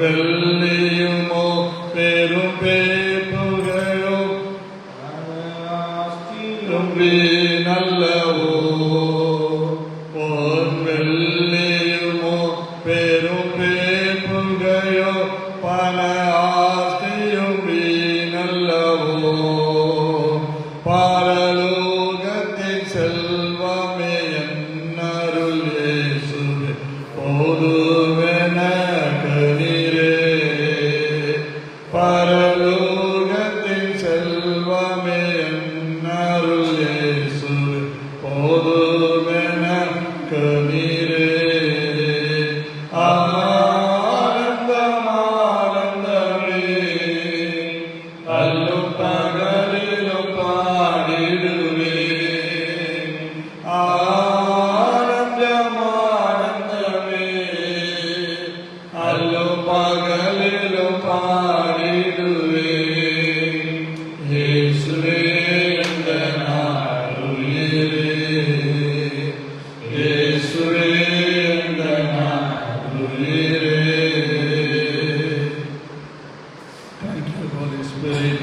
வெள்ளியுமோ பெரும் பேப்புகையோ நல்லவோ பொன் வெள்ளியுமோ பெரும் பேப்புகையோ பண ஆஸ்தியும் நல்லவோ பாரலோகத்தின் செல்வமே என்னருள் இயேசுவே போதுவென கனிரே பரலோகத்தின் செல்வமே என்னருள் இயேசுவே போதுவென கனிரே ஆனந்தம் ஆனந்தமே அல்லும் பகலிலும் பாடிடுவே ஆனந்தம் ஆனந்தமே அல்லும் பகலிலும் பாடிடுவே இயேசுவே என்ற நாளுயிரே இயேசுவே என்ற நாளுயிரே. Thank you, Holy Spirit.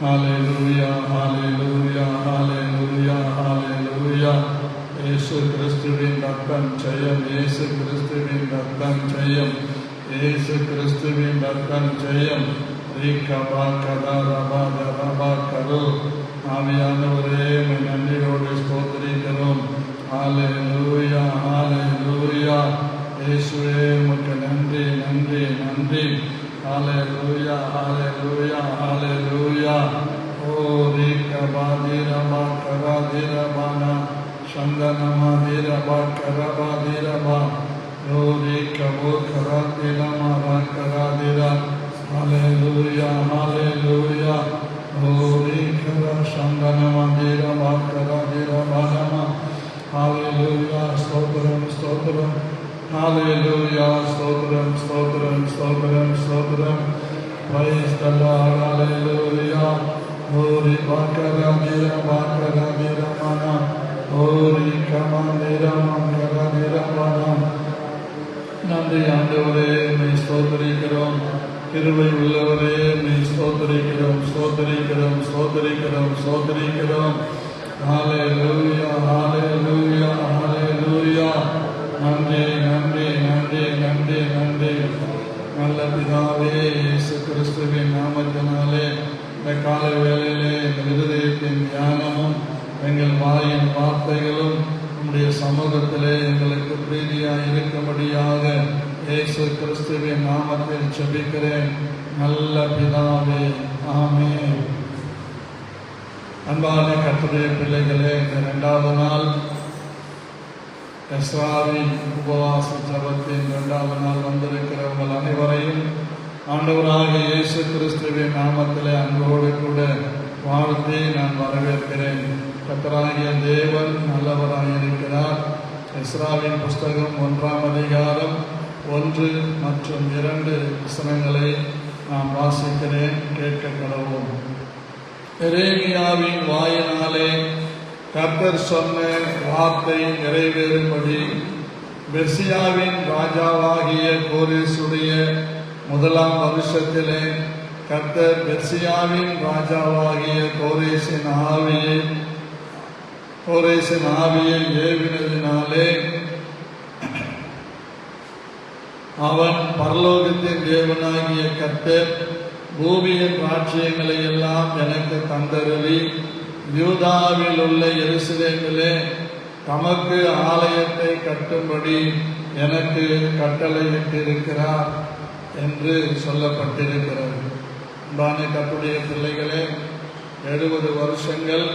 Hallelujah, hallelujah, hallelujah, hallelujah. இயேசு கிறிஸ்துவின் ரத்தம் ஜெயம், இயேசு கிறிஸ்துவின் ரத்தம் ஜெயம், இயேசு கிறிஸ்துவின் ரத்தம் ஜெயம். ஆவியானவரே உம்மை நன்றியோடு ஸ்தோத்திரிக்கிறோம். ஹalleluya, hallelujah. இயேசுவே உமக்கு நன்றி நன்றி நன்றி. ஹalleluya, hallelujah, hallelujah. ஓ ரீகபாதிரபா கராதிரபானா சந்தனமாதிரபா கரபாதிரபா ஓ ரீகபோ கராதிரமா கராதிரா. Hallelujah, hallelujah. ஓ ரீகபா சந்தனமாதிரபா கராதிரபானா. Hallelujah, ஸ்தோத்திரம் ஸ்தோத்திரம். Hallelujah, ஸ்தோத்திரம் ஸ்தோத்திரம் ஸ்தோத்திரம் ஸ்தோத்திரம். Praise the Lord, hallelujah. Ori bakara mana, ori kamandira mana. நன்றி ஆண்டவரே, உம்மை ஸ்தோத்திரிக்கிறோம். கிருபை உள்ளவரே, உம்மை ஸ்தோத்திரிக்கிறோம் ஸ்தோத்திரிக்கிறோம் ஸ்தோத்திரிக்கிறோம் ஸ்தோத்திரிக்கிறோம். ஹalleluya, hallelujah, hallelujah. நன்றி நன்றி நன்றி நன்றி நன்றி. நல்ல பிதாவே, இயேசு கிறிஸ்துவின் நாமத்தினாலே இந்த காலை வேளையிலே எங்கள் இருதயத்தின் தியானமும் எங்கள் வாயின் வார்த்தைகளும் உம்முடைய சமூகத்திலே எங்களுக்கு பிரீதியாய் இருக்கும்படியாக இயேசு கிறிஸ்துவின் நாமத்தில் ஜெபிக்கிறேன் நல்ல பிதாவே, ஆமென். அன்பான கர்த்தருடைய பிள்ளைகளே, இந்த 2வது நாள் எஸ்ராவின் உபவாச ஜபத்தின் 2வது நாள் வந்திருக்கிற உங்கள் அனைவரையும் ஆண்டவராகிய இயேசு கிறிஸ்துவின் நாமத்திலே அன்போடு கூட வாழ்த்தி நான் வரவேற்கிறேன். கர்த்தராகிய தேவன் நல்லவராயிருக்கிறார். எஸ்ராவின் புஸ்தகம் 1ஆம் அதிகாரம் 1 மற்றும் 2 வசனங்களை நாம் வாசிக்கிறேன், கேட்க கடவோம். எரேமியாவின் வாயினாலே கர்த்தர் சொன்ன வார்த்தை நிறைவேறும்படி பெர்சியாவின் ராஜாவாகிய கோரேசுடைய 1ஆம் வருஷத்திலே கர்த்தர் பெர்சியாவின் ராஜாவாகிய கோரேசின் ஆவியை ஏவினதினாலே அவன் பரலோகத்தின் தேவனாகிய கர்த்தர் பூமியின் ராஜ்யங்களை எல்லாம் எனக்கு தந்தருளி யூதாவில் உள்ள எருசலேமிலே தமக்கு ஆலயத்தை கட்டும்படி எனக்கு கட்டளையிட்டிருக்கிறார் என்று சொல்லப்பட்டிருக்கிறது. அன்பான கர்த்தருடைய பிள்ளைகளே, 70 வருஷங்கள்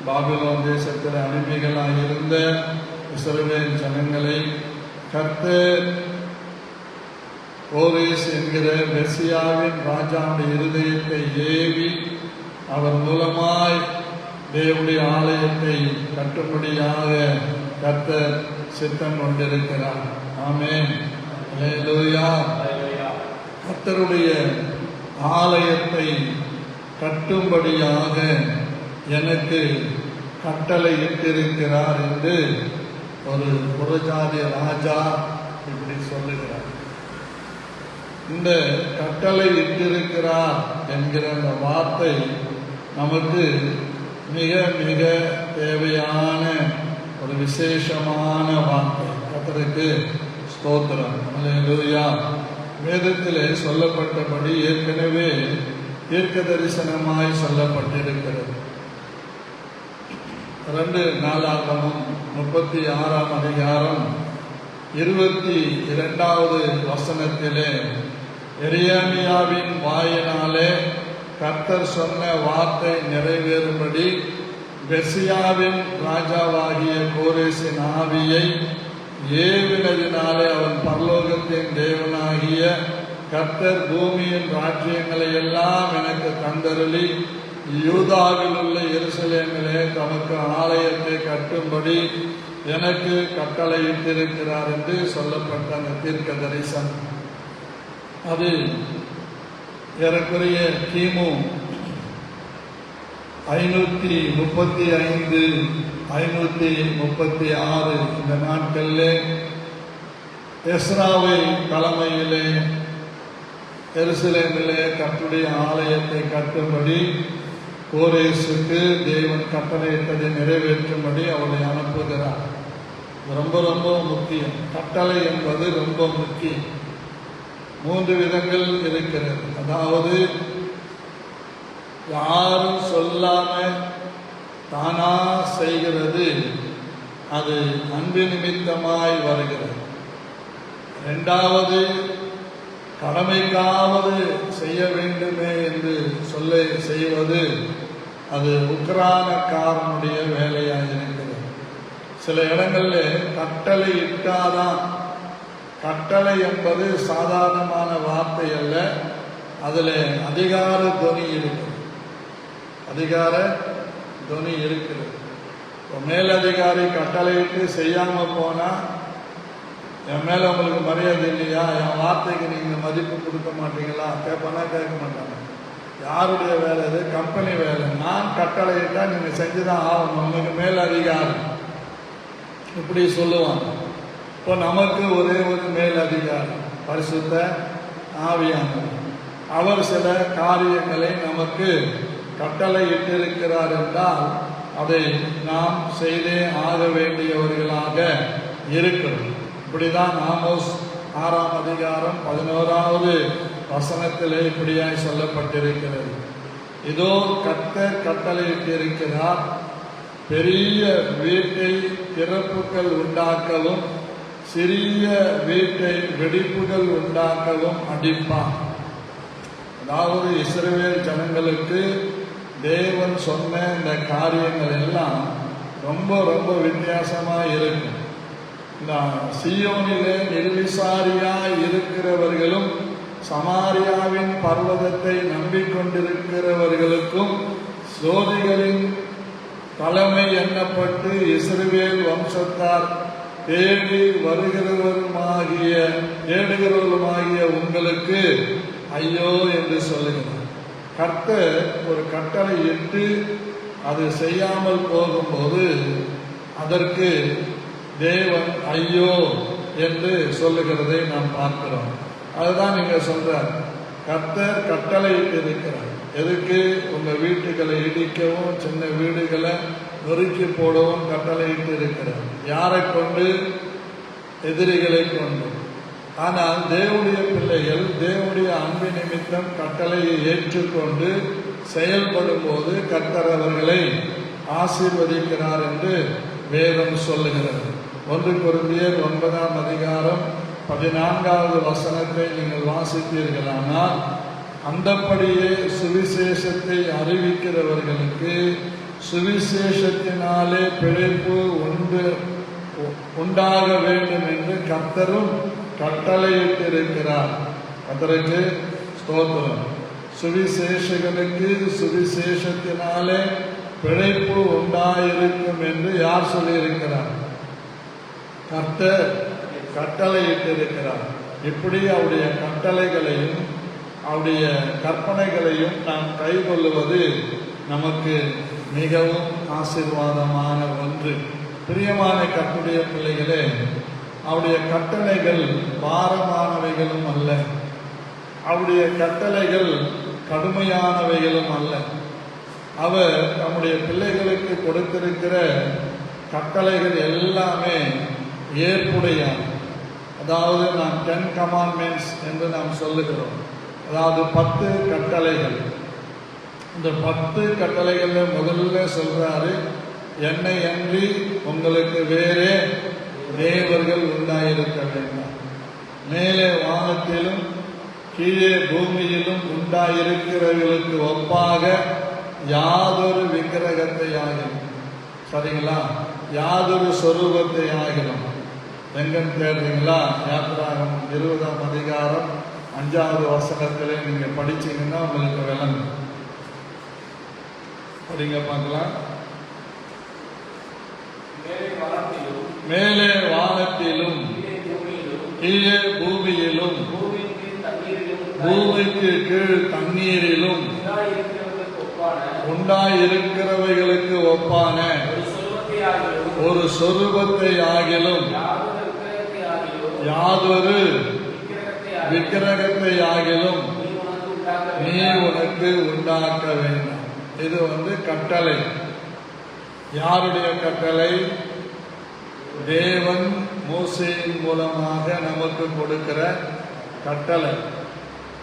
பாபிலோன் தேசத்தில் அடிமைகளாக இருந்த இஸ்ரவேல் ஜனங்களை கர்த்தர் கோரேஸ் என்கிற பெர்சியாவின் ராஜாவுடைய இருதயத்தை ஏவி அவர் மூலமாய் தேவனுடைய ஆலயத்தை கட்டும்படியாக கர்த்தர் சித்தம் கொண்டிருக்கிறார். ஆமென், அல்லேலூயா. கர்த்தருடைய ஆலயத்தை கட்டும்படியாக எனக்கு கட்டளையிட்டிருக்கிறார் என்று ஒரு புறஜாதி ராஜா இப்படி சொல்லுகிறார். இந்த கட்டளை இட்டிருக்கிறார் என்கிற அந்த வார்த்தை நமக்கு மிக மிக தேவையான ஒரு விசேஷமான வார்த்தை. கர்த்தருக்கு ஸ்தோத்திரம். அல்லேலூயா. வேதத்திலே சொல்லப்பட்டபடி ஏற்கனவே தீர்க்க தரிசனமாய் சொல்லப்பட்டிருக்கிறது. 2 நாளாகமம் 36ஆம் அதிகாரம் 22வது வசனத்திலே எரேமியாவின் வாயினாலே கர்த்தர் சொன்ன வார்த்தை நிறைவேறும்படி பெர்சியாவின் ராஜாவாகிய கோரேசின் ஆவியை ஏவினதினாலே அவன் பரலோகத்தின் தேவனாகிய கர்த்தர் பூமியின் ராஜ்யங்களை எல்லாம் எனக்கு தந்தருளி யூதாவில் உள்ள எருசலேமிலே தமக்கு ஆலயத்தை கட்டும்படி எனக்கு கட்டளையிட்டிருக்கிறார் என்று சொல்லப்பட்ட அந்த தீர்க்க தரிசனம். அது ஏறக்குறைய கிமு 535 536 இந்த நாட்களில் எஸ்ராவை தலைமையிலே எருசலேமிலே கர்த்தருடைய ஆலயத்தை கட்டும்படி கோரேசுக்கு தேவன் கட்டளையிட்டதை நிறைவேற்றும்படி அவளை அனுப்புகிறார். ரொம்ப ரொம்ப முக்கியம். கட்டளை என்பது ரொம்ப முக்கியம். 3 விதங்கள் இருக்கிறது. அதாவது யாரும் சொல்லாம தானா செய்கிறது, அது அன்பு நிமித்தமாய் வருகிறது. 2வது, கடமைக்காவது செய்ய வேண்டுமே என்று செய்வது, அது உக்ரானக்காரனுடைய வேலையாக இருக்கிறது. சில இடங்களில் கட்டளை இட்டாதான். கட்டளை என்பது சாதாரணமான வார்த்தை அல்ல, அதில் அதிகார துணி இருக்குது. அதிகார துணி இருக்குது. மேலதிகாரி கட்டளையிட்டு செய்யாமல் போனால், என் மேலே உங்களுக்கு மரியாதை இல்லையா, என் வார்த்தைக்கு நீங்கள் மதிப்பு கொடுக்க மாட்டீங்களா கேட்பனா? கேட்க மாட்டாங்க. யாருடைய வேலை இது? கம்பெனி வேலை. நான் கட்டளையிட்டால் நீங்கள் செஞ்சுதான் ஆகணும், உங்களுக்கு மேல் அதிகாரம், இப்படி சொல்லுவாங்க. இப்போ நமக்கு ஒரே ஒரு மேல் அதிகாரி பரிசுத்த ஆவியானவர். அவர் சில காரியங்களை நமக்கு கட்டளை இட்டிருக்கிறார் என்றால் அதை நாம் செய்தே ஆக வேண்டியவர்களாக இருக்கிறோம். இப்படிதான் ஆமோஸ் 6ஆம் அதிகாரம் 11வது வசனத்திலே இப்படியாய் சொல்லப்பட்டிருக்கிறது. இதோ கர்த்தர் கட்டளையிட்டிருக்கிறார், பெரிய வீட்டை திறப்புகள் உண்டாக்கவும் சிறிய வீட்டை வெடிப்புகள் உண்டாக்கவும் அடிப்பான். அதாவது இஸ்ரவேல் ஜனங்களுக்கு தேவன் சொன்ன இந்த காரியங்கள் எல்லாம் ரொம்ப ரொம்ப வித்தியாசமாக இருக்கும். இந்த சீயோனிலே நிர்விசாரியாய் இருக்கிறவர்களும் சமாரியாவின் பர்வதத்தை நம்பிக்கொண்டிருக்கிறவர்களுக்கும் சோதிகளின் தலைமை எண்ணப்பட்டு இஸ்ரவேல் வம்சத்தார் தேடுகிறவருமாகிய உங்களுக்கு ஐயோ என்று சொல்லுகிறார். கர்த்தர் ஒரு கட்டளை இட்டு அது செய்யாமல் போகும்போது அதற்கு தேவன் ஐயோ என்று சொல்லுகிறதை நாம் பார்க்கிறோம். அதுதான் நீங்க சொல்றார், கர்த்தர் கட்டளையிட்டு இருக்கிறார். எதுக்கு? உங்க வீட்டுகளை இடிக்கவும் சின்ன வீடுகளை நொறுக்கி போடவும் கட்டளையிட்டு இருக்கிறார். யாரை கொண்டு? எதிரிகளை கொண்டு. ஆனால் தேவனுடைய பிள்ளைகள் தேவனுடைய அன்பு நிமித்தம் கட்டளையை ஏற்றுக்கொண்டு செயல்படும் போது கர்த்தர் அவர்களை ஆசீர்வதிக்கிறார் என்று வேதம் சொல்லுகிறது. 1 கொரிந்தியர் 9ஆம் அதிகாரம் 14வது வசனத்தை நீங்கள் வாசித்தீர்களானால், அந்தப்படியே சுவிசேஷத்தை அறிவிக்கிறவர்களுக்கு சுவிசேஷத்தினாலே பிழைப்பு உண்டாக வேண்டும் என்று கர்த்தரும் கட்டளையிட்டிருக்கிறார். கர்த்தருக்கு ஸ்தோத்திரம். சுவிசேஷகனுக்கு சுவிசேஷத்தினாலே பிழைப்பு உண்டாயிருக்கும் என்று யார் சொல்லியிருக்கிறார்? கர்த்தர் கட்டளையிட்டிருக்கிறார். இப்படி அவருடைய கட்டளைகளையும் அவருடைய கற்பனைகளையும் நாம் கைக்கொள்ளுவது நமக்கு மிகவும் ஆசீர்வாதமான ஒன்று. பிரியமான கர்த்தருடைய பிள்ளைகளே, அவருடைய கட்டளைகள் பாரமானவைகளும் அல்ல. அவருடைய கட்டளைகள் கடுமையானவைகளும் அல்ல. அவர் நம்முடைய பிள்ளைகளுக்கு கொடுத்திருக்கிற கட்டளைகள் எல்லாமே ஏற்புடையான, அதாவது நாம் 10 commandments என்று நாம் சொல்லுகிறோம். அதாவது 10 கட்டளைகள். இந்த 10 கட்டளைகள்ல முதல்ல சொல்றாரு, என்னை அன்றி உங்களுக்கு வேறே தேவர்கள் உண்டாயிருக்க வேண்டாம். மேலே வானத்திலும் கீழே பூமியிலும் உண்டாயிருக்கிறவர்களுக்கு ஒப்பாக யாதொரு விக்கிரகத்தை ஆகிலும், சரிங்களா, யாதொரு சொரூபத்தை ஆகிலும். எங்கன்னு தேடுறீங்களா? யாத்திராகமம் 20ஆம் அதிகாரம் 5வது வசனத்திலே நீங்க படிச்சீங்கன்னா உங்களுக்கு விளங்கும். படிங்க பார்க்கலாம். மேலே வானத்திலும் கீழே பூமியிலும் பூமிக்கு கீழ் தண்ணீரிலும் உண்டாயிருக்கிறவைகளுக்கு ஒப்பான ஒரு சொரூபத்தை ஆகிலும் யாதொரு விக்கிரகத்தை ஆகிலும் நீ உனக்கு உண்டாக்க வேண்டாம். இது கட்டளை. யாருடைய கட்டளை? தேவன் மோசேயின் மூலமாக நமக்கு கொடுக்கிற கட்டளை.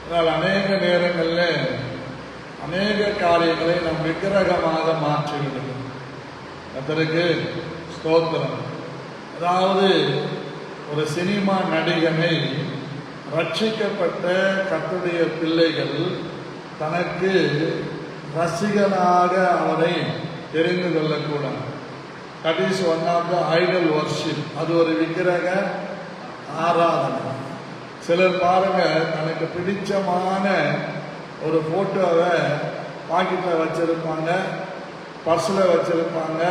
அதனால் அநேக நேரங்களில் அநேக காரியங்களை நம் விக்கிரகமாக மாற்றிவிடுகிறோம். அதற்கு ஸ்தோத்திரம். அதாவது ஒரு சினிமா நடிகனை ரட்சிக்கப்பட்ட கர்த்தருடைய பிள்ளைகள் தனக்கு ரசிகனாக அவரை தெரிந்து கொள்ளக்கூடாது. That is one of the idol worship. அது ஒரு விக்கிரக ஆராதனை. சிலர் பாருங்க, தனக்கு பிடிச்சமான ஒரு போட்டோவை பாக்கெட்டில் வச்சிருப்பாங்க, பர்ஸில் வச்சிருப்பாங்க,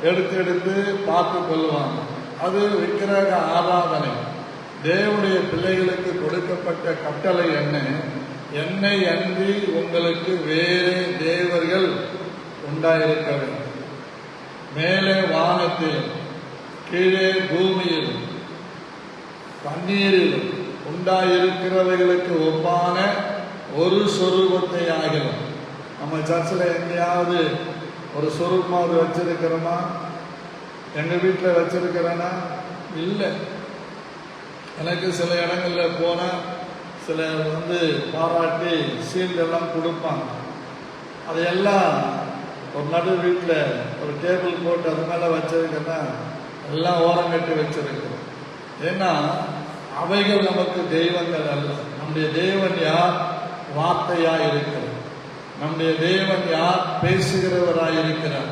எடுத்து பார்த்து கொள்வாங்க. அது விக்கிரக ஆராதனை. தேவனுடைய பிள்ளைகளுக்கு கொடுக்கப்பட்ட கட்டளை என்ன? என்னை அன்றி உங்களுக்கு வேறு தேவர்கள் உண்டாயிருக்க வேண்டும். மேலே வானத்தில் கீழே பூமியில் தண்ணீரில் உண்டாயிருக்கிறவைகளுக்கு ஒப்பான ஒரு சொரூபத்தை ஆகிலும். நம்ம சர்ச்சில் எங்கேயாவது ஒரு சொரூபமாவது வச்சிருக்கிறோமா? எங்க வீட்டில் வச்சிருக்கிறேன்னா இல்லை. எனக்கு சில இடங்களில் போனால் சிலர் பாராட்டி சீல்டெல்லாம் கொடுப்பாங்க. அதையெல்லாம் ஒரு நடு வீட்டில் ஒரு டேபிள் போட்டு அது மேலே வச்சிருக்கேன்னா எல்லாம் ஓரங்கட்டி வச்சிருக்கிறோம். ஏன்னா அவைகள் நமக்கு தெய்வங்கள் அல்ல. நம்முடைய தேவன் யார்? வார்த்தையாய் இருக்கிறார். நம்முடைய தேவன் யார்? பேசுகிறவராய் இருக்கிறார்.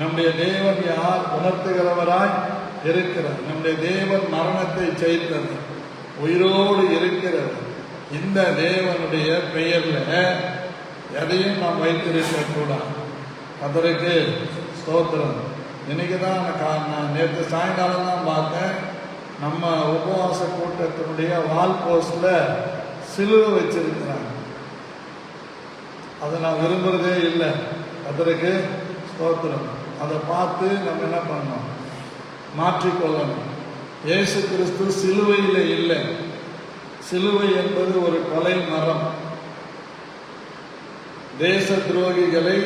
நம்முடைய தேவன் யார்? உணர்த்துகிறவராய் இருக்கிறார். நம்முடைய தேவன் மரணத்தை ஜெயித்தவர், உயிரோடு இருக்கிறவர். இந்த தேவனுடைய பெயர்ல எதையும் நாம் வைத்திருக்க கூடாது. அதற்கு ஸ்தோத்திரம். இன்னைக்கு தான் நான் நேற்று சாயங்காலம் தான் பார்த்தேன், நம்ம உபவாச கூட்டத்தினுடைய வால் போஸ்ட்ல சிலுவை வச்சிருக்கிறாங்க. அதை நான் விரும்புறதே இல்லை. அதற்கு ஸ்தோத்திரம். அதை பார்த்து நம்ம என்ன பண்ணணும்? மாற்றிக்கொள்ளணும். இயேசு கிறிஸ்து சிலுவையில் இல்லை. சிலுவை என்பது ஒரு கொலை மரம். தேச துரோகிகளை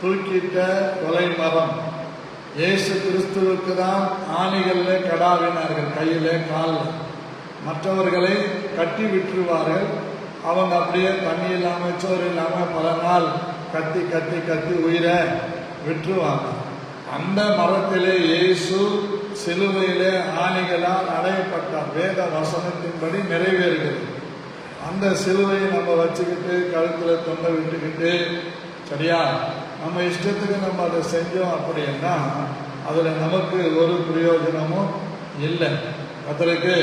தூக்கிட்ட கொலை மரம். இயேசு கிறிஸ்துவுக்கு தான் ஆணிகள்ல கடாவினார்கள், கையில காலில். மற்றவர்களை கட்டி விட்டுருவார்கள். அவங்க அப்படியே தண்ணி இல்லாமல் சோறு இல்லாமல் பல நாள் கத்தி கத்தி கத்தி உயிரை விட்டுருவாங்க. அந்த மரத்திலே இயேசு சிலுவையிலே ஆணிகளால் அடையப்பட்டார். வேத வசனத்தின்படி நிறைவேறுகிறது. அந்த சிலுவையை நம்ம வச்சுக்கிட்டு கழுத்தில் தொண்டை விட்டுக்கிட்டு சரியா நம்ம இஷ்டத்துக்கு நம்ம அதை செஞ்சோம் அப்படின்னா அதில் நமக்கு ஒரு பிரயோஜனமும் இல்லை. அதற்கு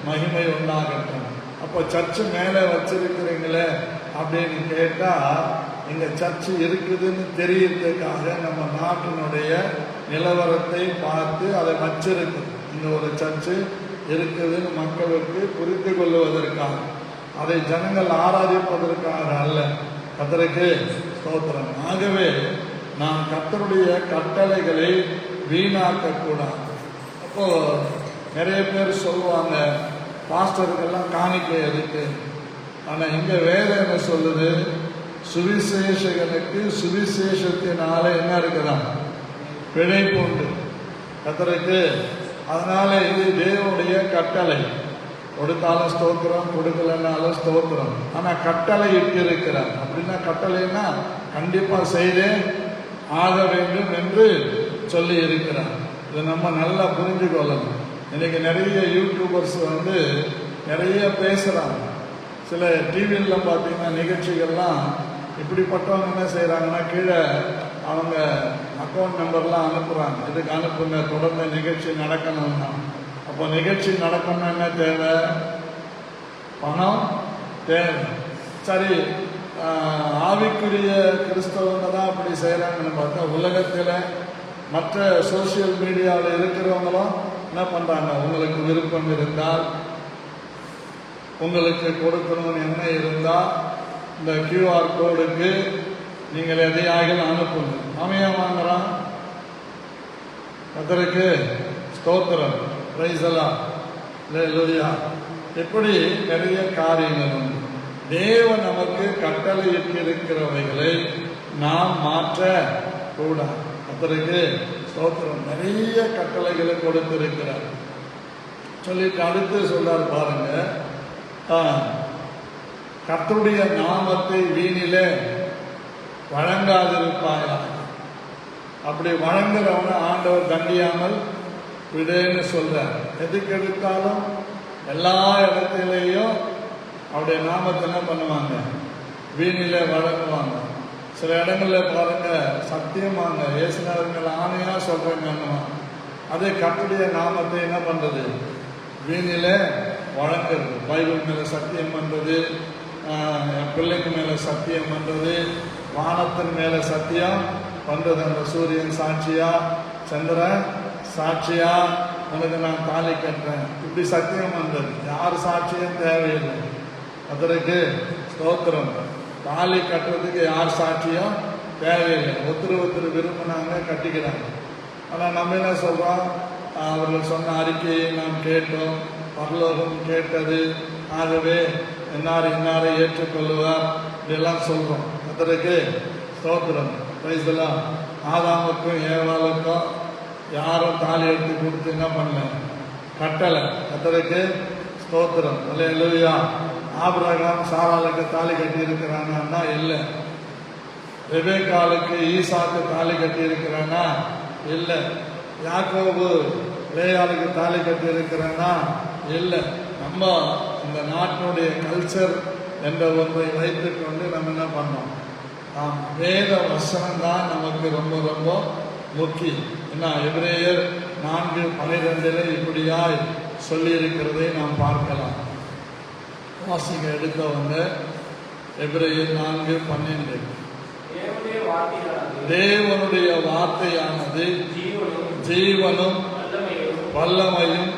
மகிமை உண்டாகட்டும். அப்போ சர்ச்சு மேலே வச்சிருக்கிறீங்களே அப்படின்னு கேட்டால், இங்கே சர்ச்சு இருக்குதுன்னு தெரியறதுக்காக நம்ம நாட்டினுடைய நிலவரத்தை பார்த்து அதை வச்சிருக்கு. இங்கே ஒரு சர்ச்சு இருக்குதுன்னு மக்களுக்கு புரிந்து கொள்வதற்காக, அதை ஜனங்கள் ஆராதிப்பதற்காக அல்ல. கர்த்தருக்கு ஸ்தோத்திரம். ஆகவே நாம் கர்த்தருடைய கட்டளைகளை வீணாக்க கூடாது. அப்போ நிறைய பேர் சொல்லுவாங்க, பாஸ்டருக்கெல்லாம் காணிக்கை எதுக்கு? ஆனா இங்க வேதம் என்ன சொல்லுது? சுவிசேஷகனுக்கு சுவிசேஷத்தினால என்ன இருக்குதான்? பிழைப்பு உண்டு. கர்த்தருக்கு. அதனால இது தேவனுடைய கட்டளை. கொடுத்தாலும் ஸ்தோத்திரம், கொடுக்கலன்னாலும் ஸ்தோத்திரம். ஆனா கட்டளை இட்டு இருக்கிறார். அப்படின்னா கட்டளைன்னா கண்டிப்பா செய்தே ஆக வேண்டும் என்று சொல்லி இருக்கிறார். இதை நம்ம நல்லா புரிஞ்சு கொள்ளணும். இன்னைக்கு நிறைய யூடியூபர்ஸ் நிறைய பேசுறாங்க. சில டிவியில பார்த்தீங்கன்னா நிகழ்ச்சிகள்லாம் இப்படிப்பட்டவங்க என்ன செய்யறாங்கன்னா, கீழே அவங்க அக்கௌண்ட் நம்பர்லாம் அனுப்புறாங்க. இதுக்கு அனுப்புங்க, தொடர்ந்து நிகழ்ச்சி நடக்கணும்னா. அப்போ நிகழ்ச்சி நடக்கணும்னா என்ன தேவை? பணம் தேவை. சரி, ஆவிக்குரிய கிறிஸ்தவங்க தான் அப்படி செய்கிறாங்கன்னு பார்த்தா, உலகத்தில் மற்ற சோசியல் மீடியாவில் இருக்கிறவங்களும் என்ன பண்ணுறாங்க? உங்களுக்கு விருப்பம் இருந்தால், உங்களுக்கு கொடுக்கணும்னு என்ன இருந்தால் இந்த QR கோடுக்கு நீங்கள் எதையாக அனுப்புங்க. அமையா வாங்குறான். கர்த்தருக்கு ஸ்தோத்திரம். பிரைஸ் எல்லாம் அல்லேலூயா. இப்படி நிறைய காரியங்கள் உண்டு. தேவன் நமக்கு கட்டளையிட்டு இருக்கிறவைகளை நாம் மாற்ற கூடாது. கர்த்தருக்கு ஸ்தோத்திரம். நிறைய கட்டளைகளை கொடுத்திருக்கிறார். சொல்லிட்டு அடுத்து சொல்றாரு பாருங்க, கர்த்தருடைய நாமத்தை வீணிலே வழங்காதிருப்பாயா. அப்படி வழங்குறவன ஆண்டவர் தண்டியாமல் விடுன்னு சொல்றார். எதுக்கு எடுத்தாலும் எல்லா இடத்திலேயும் அவருடைய நாமத்தை என்ன பண்ணுவாங்க? வீணில வழங்குவாங்க. சில இடங்கள்ல பாருங்க, சத்தியமாங்க இயேசுநாதர்கள் ஆணையா சொல்றாங்க. அதே கர்த்தருடைய நாமத்தை என்ன பண்றது? வீணில வழங்குறது. பைபிள் மேல சத்தியம் பண்றது, என் பிள்ளைக்கு மேல சத்தியம் பண்றது, வானத்தின் மேல சத்தியம் பண்றது. அந்த சூரியன் சாட்சியா, சந்திரன் சாட்சியா, உனக்கு நான் தாலி கட்டுறேன், இப்படி சத்தியம் பண்றது. யார் சாட்சியம் தேவையில்லை. அதற்கு ஸ்தோத்திரம். தாலி கட்டுறதுக்கு யார் சாட்சியம் தேவையில்லை. ஒருத்தர் விரும்பினாங்க, கட்டிக்கிறாங்க. ஆனால் நம்ம என்ன சொல்றோம்? அவர்கள் சொன்ன அறிக்கையை நாம் கேட்டோம், பரலோகம் கேட்டது, ஆகவே இன்னாரை ஏற்றுக்கொள்ளுவார், இப்படியெல்லாம் சொல்றோம். அதற்கு ஸ்தோத்திரம். பிரைஸ்லாம். ஆதாமுக்கும் ஏவாளுக்கும் யாரும் தாலி எடுத்து கொடுத்து என்ன பண்ணல? கட்டளை. அதற்கு ஸ்தோத்திரம். அல்லேலூயா. ஆபிரகாம் சாராளுக்கு தாலி கட்டி இருக்கிறானா? இல்லை. ரெபேக்காளுக்கு ஈசாக்கு தாலி கட்டி இருக்கிறானா? இல்லை. யாக்கோபு லேயாளுக்கு தாலி கட்டி இருக்கிறானா? இல்லை. நம்ம இந்த நாட்டினுடைய கல்ச்சர் என்ற ஒன்றை வைத்துக்கொண்டு நம்ம என்ன பண்ணோம்? வேத வசனம் தான் நமக்கு ரொம்ப ரொம்ப முக்கியம். என்ன எபிரேயர் 4:12 இப்படியாய் சொல்லி இருக்கிறதை நாம் பார்க்கலாம். வாசிக்க எடுத்த எபிரேயர் 4:12. தேவனுடைய வார்த்தையானது ஜீவனும் வல்லமையும்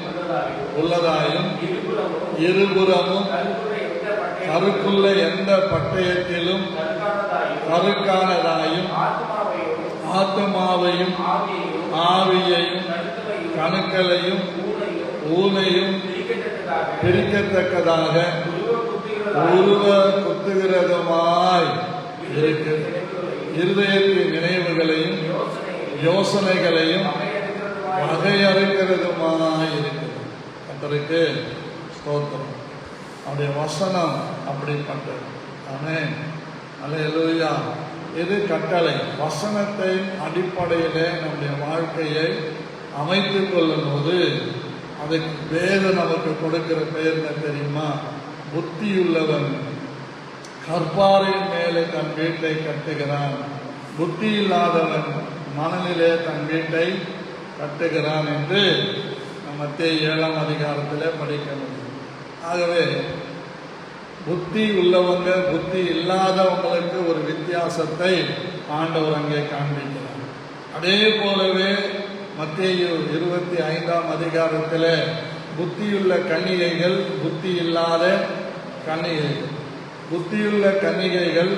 உள்ளதாயும் இருபுறமும் கருக்குள்ள எந்த பட்டயத்திலும் கருக்கானதாயும் ஆத்மாவையும் ஆவியையும் கணுக்களையும் ஊனையும் பிரிக்கத்தக்கதாக உருவ குத்துகிறதுமாய் இருக்கிறது. இருதயத்தின் நினைவுகளையும் யோசனைகளையும் வகையறுக்கிறதுமாய் இருக்கிறது. கர்த்தருக்கு ஸ்தோத்திரம். அவருடைய வசனம் அப்படிப்பட்டது. ஆமென். அல்லேலூயா. இது கட்டளை. வசனத்தை அடிப்படையிலே நம்முடைய வாழ்க்கையை அமைத்துக் கொள்ளும் போது அதுக்கு வேதம் நமக்கு கொடுக்கிற பெயர் என்ன தெரியுமா? புத்தியுள்ளவன் கற்பாறையின் மேலே தன் வீட்டை கட்டுகிறான், புத்தி இல்லாதவன் மணலிலே தன் வீட்டை கட்டுகிறான் என்று மத்தேயு 7ஆம் அதிகாரத்திலே படிக்க முடியும். ஆகவே புத்தி உள்ளவங்க புத்தி இல்லாதவங்களுக்கு ஒரு வித்தியாசத்தை ஆண்டவர் அங்கே காண்பிக்கிறார். அதே போலவே மத்தேயு 25ஆம் அதிகாரத்தில் புத்தியுள்ள கன்னிகைகள், புத்தி இல்லாத கன்னிகைகள். புத்தியுள்ள கன்னிகைகள்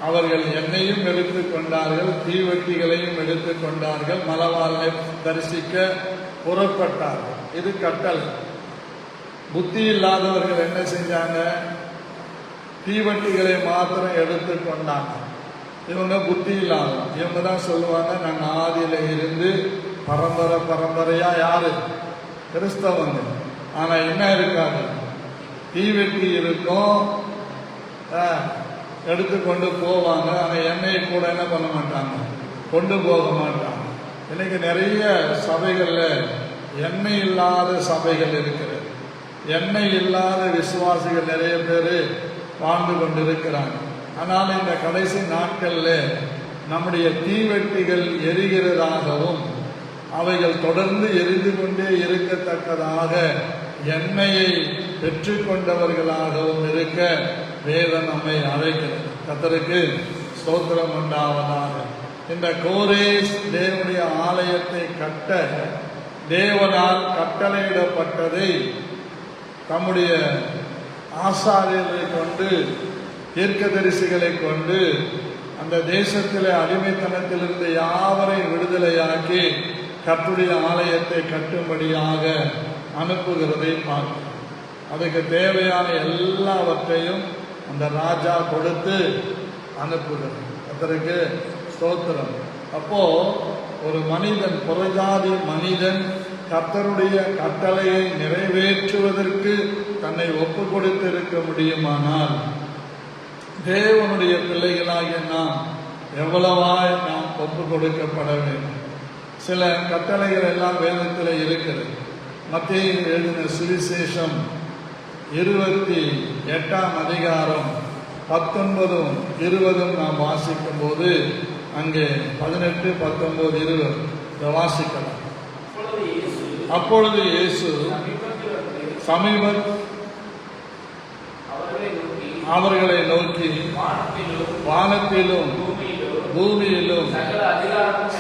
அவர்கள் எண்ணெயும் எடுத்துக் கொண்டார்கள், தீவட்டிகளையும் எடுத்துக் கொண்டார்கள், மலவாளனை தரிசிக்க புறப்பட்டார்கள். இது கட்டளை. புத்தி இல்லாதவர்கள் என்ன செஞ்சாங்க? தீவட்டிகளை மாத்திரம் எடுத்து கொண்டாங்க. இவங்க புத்தி இல்லாத, இவங்க தான் சொல்லுவாங்க, நாங்கள் ஆதியில இருந்து பரம்பரையா யாரு கிறிஸ்தவங்க. ஆனா என்ன இருக்காது, தீவெட்டி இருக்கும், எடுத்து கொண்டு போவாங்க. ஆனா எண்ணெயை கூட என்ன பண்ண மாட்டாங்க, கொண்டு போக மாட்டாங்க. இன்னைக்கு நிறைய சபைகள்ல எண்ணெய் இல்லாத சபைகள் இருக்கிறது. எண்ணெய் இல்லாத விசுவாசிகள் நிறைய பேர் வாழ்ந்து கொண்டிருக்கிறாங்க. ஆனால் இந்த கடைசி நாட்கள்ல நம்முடைய தீவெட்டிகள் எரிகிறதாகவும் அவைகள் தொடர்ந்து எரிந்து கொண்டே இருக்கத்தக்கதாக எண்ணெயை பெற்றுக்கொண்டவர்களாகவும் இருக்க வேதம் நம்மை அழைக்கிறது. கர்த்தருக்கு ஸ்தோத்திரம் உண்டாவதாக. இந்த கோரேஸ் தேவனுடைய ஆலயத்தை கட்ட தேவனால் கட்டளையிடப்பட்டதை தம்முடைய ஆசாரியர்களை கொண்டு, தீர்க்கதரிசிகளை கொண்டு அந்த தேசத்திலே அடிமைத்தனத்திலிருந்து யாவரையும் விடுதலையாக்கி கர்த்தருடைய ஆலயத்தை கட்டும்படியாக அனுப்புகிறதை பார்க்கிறோம். அதுக்கு தேவையான எல்லாவற்றையும் அந்த ராஜா கொடுத்து அனுப்புகிறது. அதற்கு ஸ்தோத்திரம். அப்போ ஒரு மனிதன், புறஜாதி மனிதன் கர்த்தருடைய கட்டளையை நிறைவேற்றுவதற்கு தன்னை ஒப்பு கொடுத்திருக்க முடியுமானால், தேவனுடைய பிள்ளைகளாகிய நாம் எவ்வளவாய் நாம் ஒப்பு கொடுக்கப்பட வேண்டும். சில கட்டளைகள் எல்லாம் வேதத்தில் இருக்கிறது. மத்தேயு எழுதின சுவிசேஷம் 28ஆம் அதிகாரம் 19, 20 நாம் வாசிக்கும் போது அங்கே 18, 19, 20 வாசிக்கலாம். அப்பொழுது இயேசு அவர்களை நோக்கி, வானத்திலும் பூமியிலும்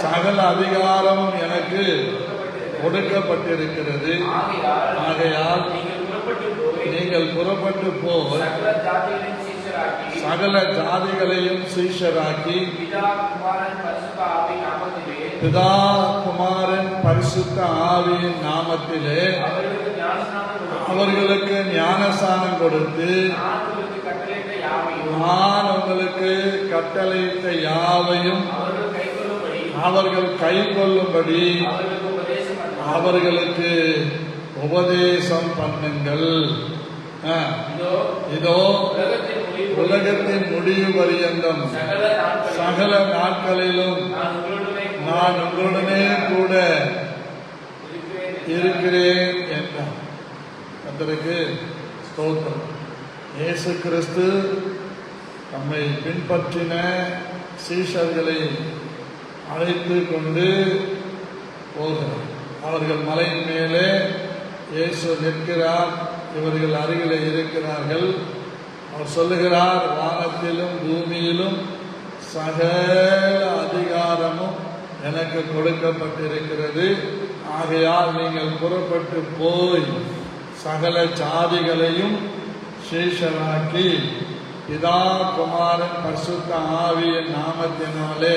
சகல அதிகாரமும் எனக்கு கொடுக்கப்பட்டிருக்கிறது. ஆகையால் நீங்கள் புறப்பட்டு போய் சகல ஜாதிகளையும் சீஷராக்கி பிதா குமாரன் பரிசுத்த ஆவியின் நாமத்திலே அவர்களுக்கு ஞானஸ்நானம் கொடுத்து, நான் உங்களுக்கு கட்டளையிட்ட யாவையும் அவர்கள் கை கொள்ளும்படி அவர்களுக்கு உபதேசம் பண்ணுங்கள். இதோ உலகத்தின் முடிவு பரியந்தம் சகல நாட்களிலும் நான் உங்களுடனே கூட இருக்கிறேன் என்றார். கர்த்தருக்கு ஸ்தோத்திரம். இயேசு கிறிஸ்து நம்மை பின்பற்றின சீஷர்களை அழைத்து கொண்டு போகிறார். அவர்கள் மலையின் மேலே இயேசு நிற்கிறார். இவர்கள் அருகிலே இருக்கிறார்கள். அவர் சொல்லுகிறார், வானத்திலும் பூமியிலும் சகல அதிகாரமும் எனக்கு கொடுக்கப்பட்டிருக்கிறது. ஆகையால் நீங்கள் புறப்பட்டு போய் சகல ஜாதிகளையும் சீஷராக்கி பிதா குமாரன் பரிசுத்த ஆவியின் நாமத்தினாலே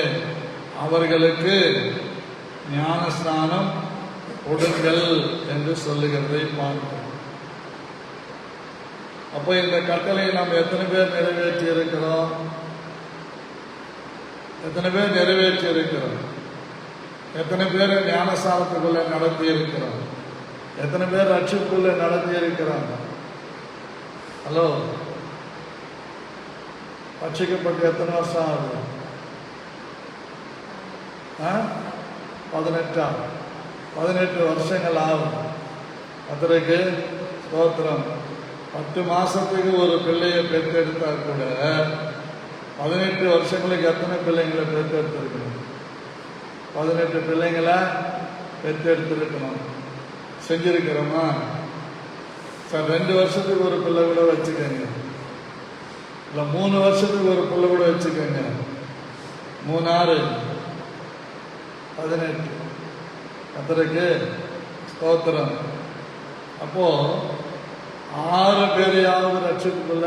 அவர்களுக்கு ஞானஸ்நானம் கொடுங்கள் என்று சொல்லுகிறதை பார்க்கிறோம். அப்போ இந்த கட்டளையை நாம் எத்தனை பேர் நிறைவேற்றி இருக்கிறோம்? எத்தனை பேர் நிறைவேற்றி இருக்கிறோம்? எத்தனை பேர் ஞானஸ்நானத்துக்குள்ள நடத்தி இருக்கிறோம்? எத்தனை பேர் ரட்சிப்புக்குள்ள நடத்தி இருக்கிறாங்க? ஹலோ, ரட்சிக்கப்பட்டு எத்தனை வருஷம் ஆகுது? 18 வருஷங்கள் ஆகும். அதற்கு ஸ்தோத்திரம். 10 மாசத்துக்கு ஒரு பிள்ளையை பெற்றெடுத்தா கூட 18 வருஷங்களுக்கு எத்தனை பிள்ளைங்களை பெற்றெடுத்திருக்கணும்? 18 பிள்ளைங்களை பெற்றெடுத்திருக்கணும். செஞ்சிருக்கிறோமா? சார் 2 வருஷத்துக்கு ஒரு பிள்ளை கூட வச்சுக்கோங்க, இல்லை 3 வருஷத்துக்கு ஒரு பிள்ளை கூட வச்சுக்கோங்க. 3 6 18. அதற்கு ஸ்தோத்திரம். அப்போ 6 பேரையாவது ரட்சிப்புக்குள்ள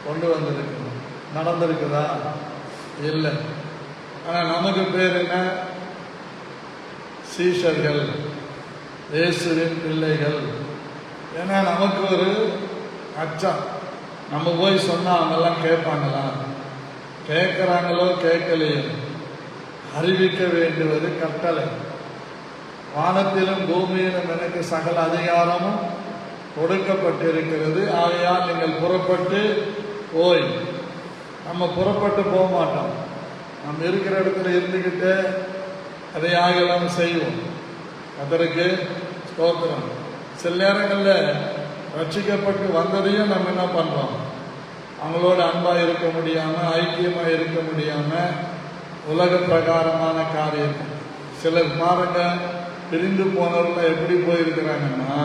கொண்டு வந்திருக்கணும். நடந்திருக்குதா? இல்லை. ஆனால் நமக்கு பேர் என்ன? சீஷர்கள், இயேசுவின் பிள்ளைகள். ஏன்னா நமக்கு ஒரு அச்சம், நம்ம போய் சொன்னால் அவங்கெல்லாம் கேட்பாங்களா? கேட்குறாங்களோ கேட்கலையோ, அறிவிக்க வேண்டுவது கட்டளை. வானத்திலும் பூமியிலும் எனக்கு சகல அதிகாரமும் கொடுக்கப்பட்டிருக்கிறது, ஆகையால் நீங்கள் புறப்பட்டு போய். நம்ம புறப்பட்டு போக மாட்டோம். நம்ம இருக்கிற இடத்துல இருந்துக்கிட்டு அதை ஆகலாம் செய்வோம். அதற்கு ஸ்தோத்திரம். சில நேரங்களில் ரட்சிக்கப்பட்டு வந்ததையும் நம்ம என்ன பண்ணுறோம், அவங்களோட அன்பாக இருக்க முடியாமல், ஐக்கியமாக இருக்க முடியாமல், உலக பிரகாரமான காரியம். சிலர் பாருங்க, பிரிந்து போனவர்கள் எப்படி போயிருக்கிறாங்கன்னா,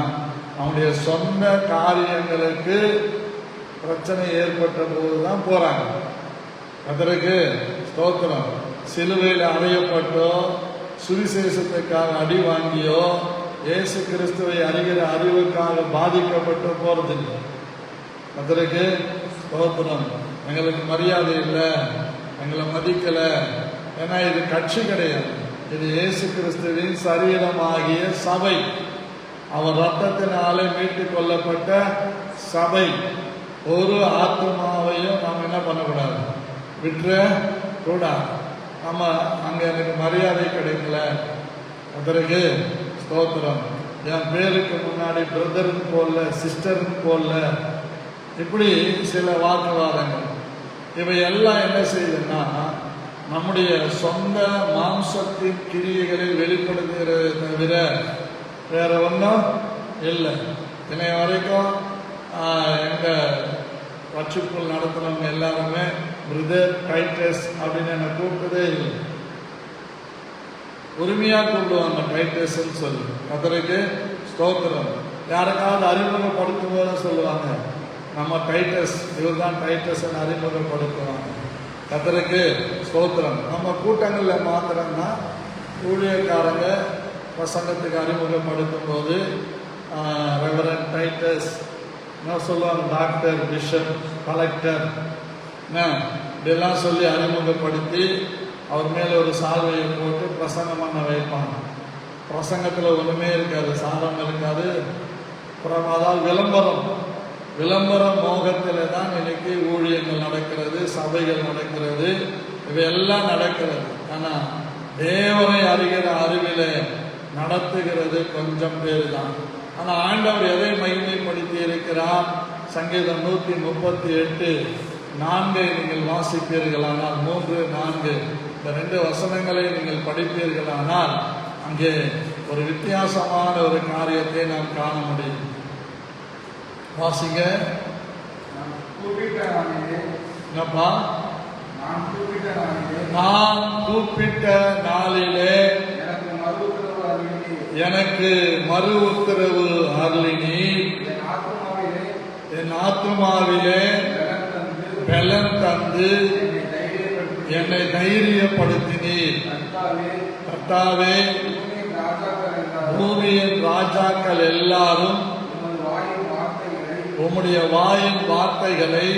அவனுடைய சொந்த காரியங்களுக்கு பிரச்சனை ஏற்பட்ட போது தான் போகிறாங்க. அதற்கு ஸ்தோத்திரம். சிலுவையில் அறையப்பட்டோ, சுவிசேஷத்துக்காக அடி வாங்கியோ, இயேசு கிறிஸ்துவை அறிகிற அறிவுக்காக பாதிக்கப்பட்டோ போறதில்லை. அதற்கு ஸ்தோத்திரம். எங்களுக்கு மரியாதை இல்லை, எங்களை மதிக்கலை. ஏன்னா இது கட்சி கிடையாது, இது இயேசு கிறிஸ்துவின் சரீரமாகிய சபை. அவர் ரத்தத்தினாலே மீட்டு கொள்ளப்பட்ட சபை. ஒரு ஆத்மாவையும் நாம் என்ன பண்ணக்கூடாது, விட்டுற கூடாது. நம்ம அங்கே எனக்கு மரியாதை கிடைக்கல, அதற்கு ஸ்தோத்திரம், என் பேருக்கு முன்னாடி பிரதர்னு போடல, சிஸ்டர்னு போடல, இப்படி சில வாக்குவாதங்கள். இவை எல்லாம் என்ன செய்யுதுன்னா, நம்முடைய சொந்த மாம்சத்தின் கிரியைகளை வெளிப்படுத்துகிறது தவிர வேற ஒன்றும் இல்லை. இன்னைய வரைக்கும் எங்கள் வச்சுக்குள் நடத்துனவங்க எல்லாருமே பிரதர் டைட்டஸ் அப்படின்னு என்னை கூப்பிட்டதே இல்லை. உரிமையாக கூப்பிடுவாங்க டைட்டஸ்ன்னு சொல்லி. அதற்கு ஸ்தோத்திரம். யாருக்காவது அறிமுகப்படுத்தும் போது சொல்லுவாங்க, நம்ம டைட்டஸ், இவர் தான் டைட்டஸ்ன்னு அறிமுகப்படுத்துவாங்க. அதற்கு ஸ்தோத்திரம். நம்ம கூட்டங்களில் மாத்திரம்னா ஊழியக்காரங்க பிரசங்கத்துக்கு அறிமுகப்படுத்தும் போது ரெவரண்ட் டைட்டஸ் என்ன சொல்லுவாங்க, டாக்டர், பிஷப், கலெக்டர் இப்படியெல்லாம் சொல்லி அறிமுகப்படுத்தி அவர் மேலே ஒரு சால்வையை போட்டு பிரசங்கம் பண்ண வைப்பாங்க. பிரசங்கத்தில் ஒன்றுமே இருக்காது, சாரம் இருக்காது. அப்புறம் அதாவது விளம்பர மோகத்தில் தான் இன்னைக்கு ஊழியங்கள் நடக்கிறது, சபைகள் நடக்கிறது, இவையெல்லாம் நடக்கிறது. ஆனால் தேவனை அறிகிற அறிவிலே நடத்துகிறது கொஞ்சம் பேர் தான். ஆனால் ஆண்டவர் எதை மகிமைப்படுத்தி இருக்கிறார்? சங்கீதம் 138:4 நீங்கள் வாசிப்பீர்களானால், 3-4 இந்த 2 வசனங்களை நீங்கள் படிப்பீர்களானால் அங்கே ஒரு வித்தியாசமான ஒரு காரியத்தை நாம் காண முடியும். வாசிங்க. என்னப்பா? நான் கூப்பிட்ட நாளிலே எனக்கு மறு உத்தரவு அருளினி, என் ஆத்மாவிலே பலன் தந்து என்னை தைரியப்படுத்தினீர். கர்த்தாவே, பூமியின் ராஜாக்கள் எல்லாரும் உம்முடைய வாயின் வார்த்தைகளை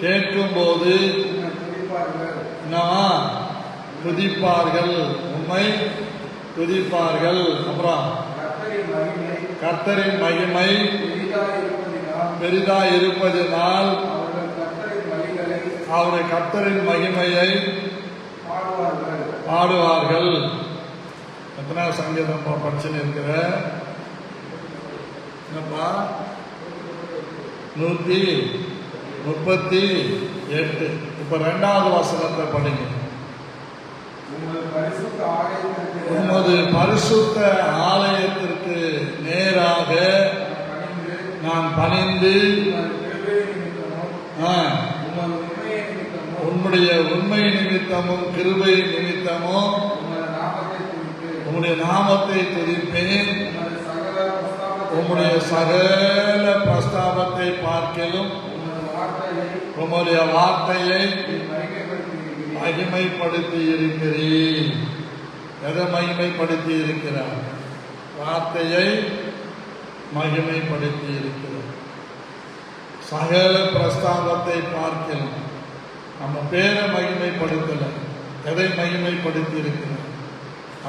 கேட்கும்போது துதிப்பார்கள், உம்மை துதிப்பார்கள். அப்புறம் கர்த்தரின் மகிமை பெரிதாய் இருப்பதினால் அவருடைய கர்த்தரின் மகிமையை பாடுவார்கள். எத்தனை சங்கீதம் படிச்சுன்னு இருக்கிற? என்னப்பா? 138. இப்ப 2வது வசனத்தை படிங்க. உமது பரிசுத்த ஆலயத்திற்கு நேராக நான் பணிந்து உம்முடைய உண்மை நிமித்தமும் கிருபை நிமித்தமும் உம்முடைய நாமத்தை துதிப்பேன். உம்முடைய சகல பிரஸ்தாபத்தை பார்க்கிலும் உம்முடைய வார்த்தையை மகிமைப்படுத்தி இருக்கிறீர். எதை மகிமைப்படுத்தி இருக்கிறார்? வார்த்தையை மகிமைப்படுத்தி இருக்கிறார். சகல பிரஸ்தாபத்தை பார்க்கலாம். நம்ம பேரை மகிமைப்படுத்தல, எதை மகிமைப்படுத்தி இருக்கிறார்?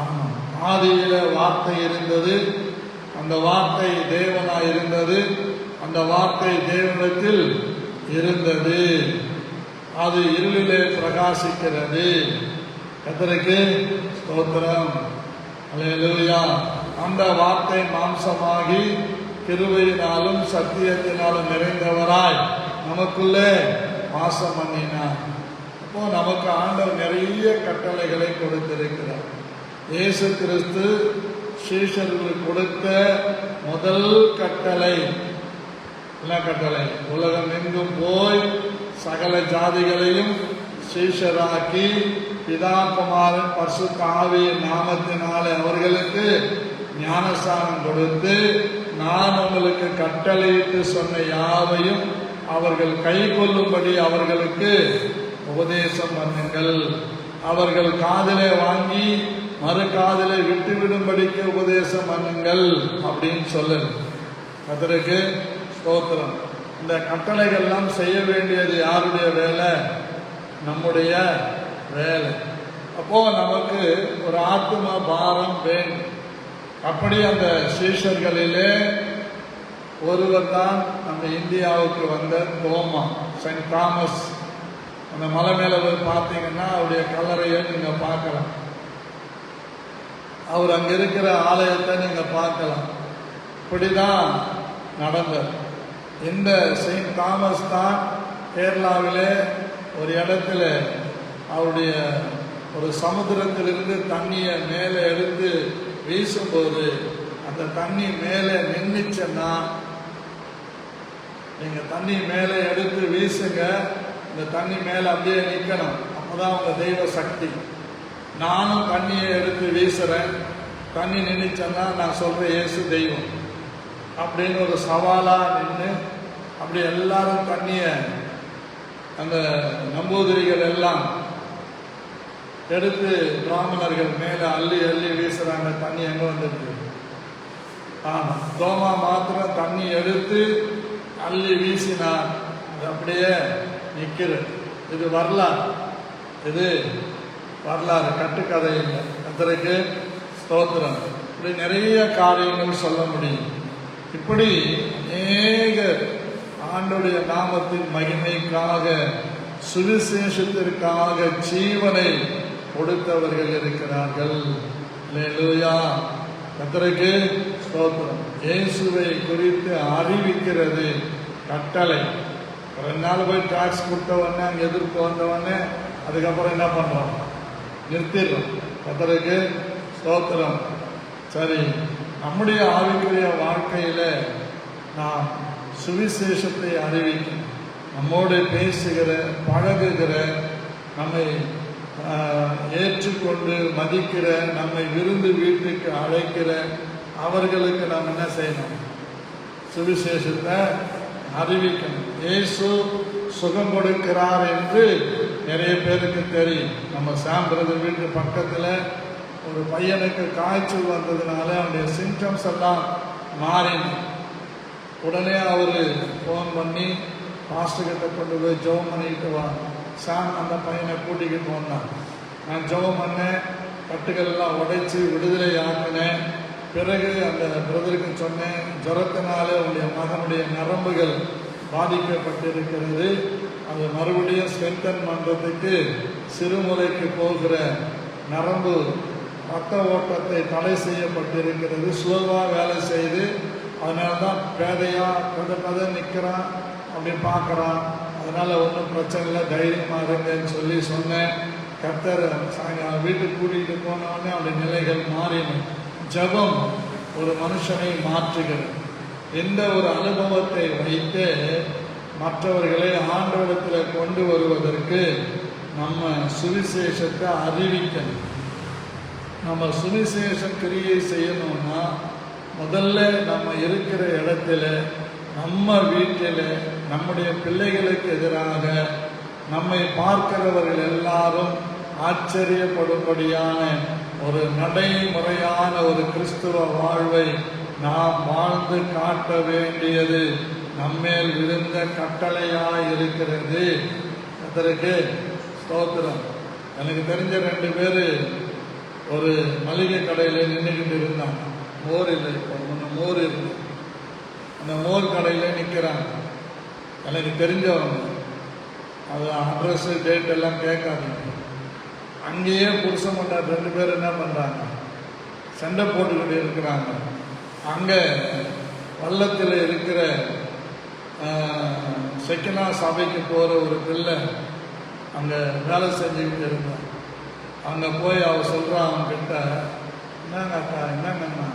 ஆமாம், ஆதியில வார்த்தை இருந்தது, அந்த வார்த்தை தேவனாய் இருந்தது, அந்த வார்த்தை தேவனிடத்தில் இருந்தது, அது இருளிலே பிரகாசிக்கிறது. கர்த்தருக்கு ஸ்தோத்திரம். அல்லேலூயா. அந்த வார்த்தை மாம்சமாகி கிருபையினாலும் சத்தியத்தினாலும் நிறைந்தவராய் நமக்குள்ளே வாசம் பண்ணினார். அப்போ நமக்கு ஆண்டவர் நிறைய கட்டளைகளை கொடுத்திருக்கிறார். இயேசு கிறிஸ்து சீஷர்களுக்கு கொடுத்த முதல் கட்டளை என்ன கட்டளை? உலகம் எங்கும் போய் சகல ஜாதிகளையும் சீஷராக்கி பிதா குமாரன் பரிசுத்த ஆவியின் நாமத்தினாலே அவர்களுக்கு ஞானஸ்நானம் கொடுத்து நான் உங்களுக்கு கட்டளையிட்டு சொன்ன யாவையும் அவர்கள் கை கொள்ளும்படி அவர்களுக்கு உபதேசம் பண்ணுங்கள். அவர்கள் காதிலே வாங்கி மறு காதிலே விட்டுவிடும்படிக்கு உபதேசம் பண்ணுங்கள் அப்படின்னு சொல்லுங்க. அதற்கு ஸ்தோத்திரம். இந்த கட்டளைகள்லாம் செய்ய வேண்டியது யாருடைய வேலை? நம்முடைய வேலை. அப்போ நமக்கு ஒரு ஆத்ம பாரம் வேண்டும். அப்படி அந்த சீஷர்களிலே ஒருவர் தான் நம்ம இந்தியாவுக்கு வந்த தோமா, செயின்ட் தாமஸ். அந்த மலை மேல போய் பார்த்தீங்கன்னா அவருடைய கல்லறையை நீங்க பார்க்கலாம். அவர் அங்க இருக்கிற ஆலயத்தை நீங்க பார்க்கலாம். இப்படிதான் நடந்தது. இந்த செயின்ட் தாமஸ் தான் கேரளாவிலே ஒரு இடத்துல அவருடைய ஒரு சமுத்திரத்திலிருந்து தண்ணியை மேலே எடுத்து வீசும்போது அந்த தண்ணி மேலே நின்றுச்சுன்னா, நீங்க தண்ணி மேலே எடுத்து வீசுங்க, இந்த தண்ணி மேலே அப்படியே நிற்கணும், அப்பதான் உங்க தெய்வ சக்தி. நானும் தண்ணியை எடுத்து வீசுறேன், தண்ணி நின்றுச்சேன்னா நான் சொல்றேன் இயேசு தெய்வம் அப்படின்னு ஒரு சவாலா நின்று அப்படி எல்லாரும் தண்ணிய அந்த நம்பூதிரிகள் எல்லாம் எடுத்து பிராமணர்கள் மேல அள்ளி அள்ளி வீசுறாங்க. தண்ணி எங்க வந்துருக்கு? ஆமா, தோமா மாத்திரம் தண்ணி எடுத்து அள்ளி வீசினார், அது அப்படியே நிற்கிறது. இது வரலாறு, இது வரலாறு, கட்டுக்கதை இல்லை. கர்த்தருக்கு ஸ்தோத்திரம். இப்படி நிறைய காரியங்கள் சொல்ல முடியும். இப்படி அநேக ஆண்டுடைய நாமத்தின் மகிமைக்காக சுவிசேஷத்திற்காக ஜீவனை கொடுத்தவர்கள் இருக்கிறார்கள். அல்லேலூயா. கர்த்தருக்கு ஸ்தோத்திரம். இயேசுவை குறித்து அறிவிக்கிறது கட்டளை. ஒரு நாள் போய் டாக்ஸ் கொடுத்தவொடனே அங்கே எதிர்ப்பு வந்தவொடனே அதுக்கப்புறம் என்ன பண்றோம்? நிறுத்திடுறோம். கர்த்தருக்கு ஸ்தோத்திரம். சரி, நம்முடைய ஆவிக்குரிய வாழ்க்கையில நாம் சுவிசேஷத்தை அறிவிக்கணும். நம்மோடு பேசுகிற, பழகுகிற, நம்மை ஏற்றுக்கொண்டு மதிக்கிற, நம்மை விருந்து வீட்டுக்கு அழைக்கிற அவர்களுக்கு நாம் என்ன செய்யணும்? சுவிசேஷத்தை அறிவிக்கணும். இயேசு சுகம் கொடுக்கிறார் என்று நிறைய பேருக்கு தெரியும். நம்ம சாம் பிரதர் வீட்டு பக்கத்தில் ஒரு பையனுக்கு காய்ச்சல் வந்ததுனால அவனுடைய சிம்டம்ஸ் எல்லாம் மாறின. உடனே அவரு ஃபோன் பண்ணி பாஸ்டர்கிட்ட கொண்டு போய் ஜெபம் பண்ணிக்கிட்டு வா. சாம் அந்த பையனை கூட்டிக்கிட்டு வந்தான். நான் ஜெபம் பண்ணேன், கட்டுகள் எல்லாம் உடைச்சி விடுதலை ஆக்கினேன். பிறகு அந்த பிரதருக்கு சொன்னேன், ஜுரத்தினாலே உடைய மகனுடைய நரம்புகள் பாதிக்கப்பட்டிருக்கிறது, அது மறுபடியும் ஸ்ட்ரென்தன் பண்ணுறதுக்கு சிறுமுறைக்கு போகிற நரம்பு ரத்த ஓட்டத்தை தடை செய்யப்பட்டிருக்கிறது, ஸ்லோவாக வேலை செய்து, அதனால தான் பேதையா கதை நிற்கிறான், அப்படி பார்க்குறான். அதனால ஒன்றும் பிரச்சனை இல்லை, தைரியமாக இருங்கன்னு சொல்லி சொன்னேன். கர்த்தர் சாயங்காலம் வீட்டுக்கு கூட்டிகிட்டு போனோடனே அவருடைய நிலைகள் மாறின. ஜெபம் ஒரு மனுஷனை மாற்றுகிறது. எந்த ஒரு அனுபவத்தை வைத்து மற்றவர்களை ஆண்டவரிடத்தில் கொண்டு வருவதற்கு நம்ம சுவிசேஷத்தை அறிவிக்கணும். நம்ம சுவிசேஷ கிரியை செய்யணும்னா முதல்ல நம்ம இருக்கிற இடத்துல, நம்ம வீட்டில், நம்முடைய பிள்ளைகளுக்கு எதிராக நம்மை பார்க்கிறவர்கள் எல்லாரும் ஆச்சரியப்படும்படியான ஒரு நடைமுறையான ஒரு கிறிஸ்துவ வாழ்வை நாம் வாழ்ந்து காட்ட வேண்டியது நம்மேல் விழுந்த கட்டளையாய் இருக்கிறது. அதற்கு ஸ்தோத்திரம். எனக்கு தெரிஞ்ச 2 பேர் ஒரு மளிகை கடையில் நின்றுக்கிட்டு இருந்தாங்க. மோர் இல்லை, இப்போ முன்ன மோர் இருக்கு. அந்த மோர் கடையில் நிற்கிறாங்க. எனக்கு தெரிஞ்சவங்க, அது அட்ரஸு டேட் எல்லாம் கேட்காதீங்க. அங்கேயே புருஷன் பொண்டாட்டி 2 பேர் என்ன பண்ணுறாங்க, சண்டை போட்டுக்கிட்டு இருக்கிறாங்க. அங்கே வல்லத்தில் இருக்கிற செக்கினா சபைக்கு போகிற ஒரு பிள்ளை அங்கே வேலை செஞ்சுக்கிட்டு இருந்தான். அங்கே போய் அவள் சொல்கிறான் அவன்கிட்ட, என்னங்க அக்கா, என்னங்கண்ணா,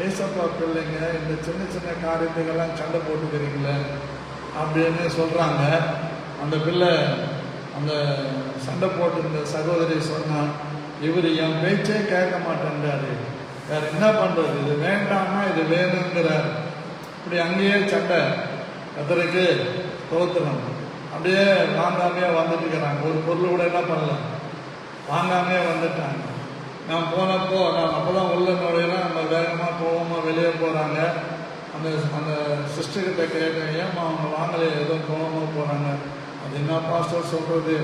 ஏசப்பா பிள்ளைங்க இந்த சின்ன சின்ன காரியத்துக்கெல்லாம் சண்டை போட்டுக்கிறீங்களே அப்படின்னு சொல்கிறாங்க. அந்த பிள்ளை அந்த சண்டை போட்டுருந்த சகோதரி சொன்னான், இவர் என் பேச்சே கேட்க மாட்டேன்றாரு, வேறு என்ன பண்ணுறது, இது வேண்டாமா இது வேணுங்கிறார். இப்படி அங்கேயே சண்டை. கர்த்தருக்கு ஸ்தோத்திரம். அப்படியே வாங்காமையே வந்துட்டு இருக்கிறாங்க. ஒரு பொருள் கூட என்ன பண்ணல, வாங்காமையே வந்துட்டாங்க. நான் போனப்போ நான் அப்போ தான் உள்ள நுழையிறேன். நம்ம வேகமாக போவோமா வெளியே போகிறாங்க. அந்த அந்த சிஸ்டர்கிட்ட கேட்க, ஏமா அவங்க வாங்கலை, ஏதோ போகாமல் போகிறாங்க. அது என்ன பாஸ்டர் சொல்கிறது,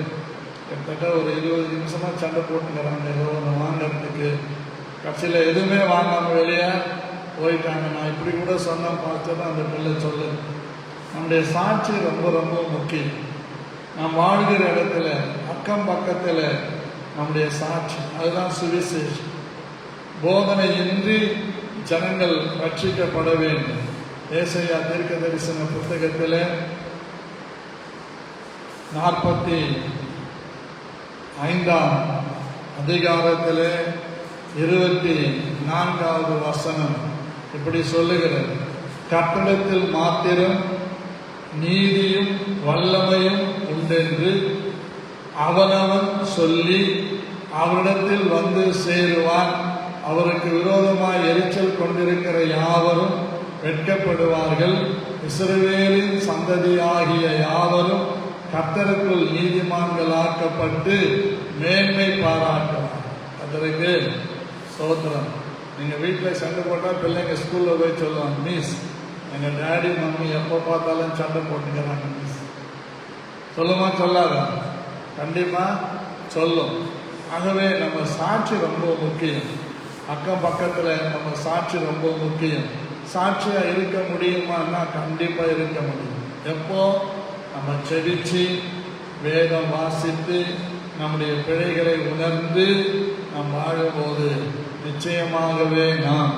கிட்டத்தட்ட ஒரு 20 நிமிஷமாக சண்டை போட்டுக்கிறாங்க ஏதோ ஒன்று வாங்கிறதுக்கு. கடைசியில் எதுவுமே வாங்காமல் வெளியே போயிட்டாங்க. நான் இப்படி கூட சொன்னேன் பாஸ்டர், அந்த பிள்ளை சொல்லு. நம்முடைய சாட்சி ரொம்ப ரொம்ப முக்கியம். நாம் வாழ்கிற இடத்துல அக்கம் பக்கத்தில் நம்முடைய சாட்சி, அதுதான் சுவிசேஷம். போதனையின்றி ஜனங்கள் ரட்சிக்கப்பட வேண்டும். ஏசாயா தீர்க்க தரிசன புத்தகத்தில் 45ஆம் அதிகாரத்தில் 24வது வசனம் இப்படி சொல்லுகிறது, கட்டடத்தில் மாத்திரம் நீதியும் வல்லமையும் உண்டென்று அவனவன் சொல்லி அவரிடத்தில் வந்து சேருவான். அவருக்கு விரோதமாய் எரிச்சல் கொண்டிருக்கிற யாவரும் வெட்கப்படுவார்கள். இஸ்ரவேலின் சந்ததியாகிய யாவரும் கர்த்தருக்குள் நீதிமான்களாக்கப்பட்டு மேன்மை பாராட்டுவார். அதற்கு ஸ்தோத்திரம். நீங்கள் வீட்டில் சண்டை போட்டால் பிள்ளைங்க ஸ்கூலில் போய் சொல்லுவாங்க, மிஸ் எங்கள் டேடி மம்மி எப்போ பார்த்தாலும் சண்டை போட்டுக்கிறாங்க மிஸ். சொல்லுமா சொல்லாதா? கண்டிப்பாக சொல்லும். ஆகவே நம்ம சாட்சி ரொம்ப முக்கியம். அக்கம் பக்கத்தில் நம்ம சாட்சி ரொம்ப முக்கியம். சாட்சியாக இருக்க முடியுமான்னா கண்டிப்பாக இருக்க முடியும். எப்போ நம்ம செபிச்சு வேதம் வாசித்து நம்முடைய பிழைகளை உணர்ந்து நாம் வாழும்போது நிச்சயமாகவே நாம்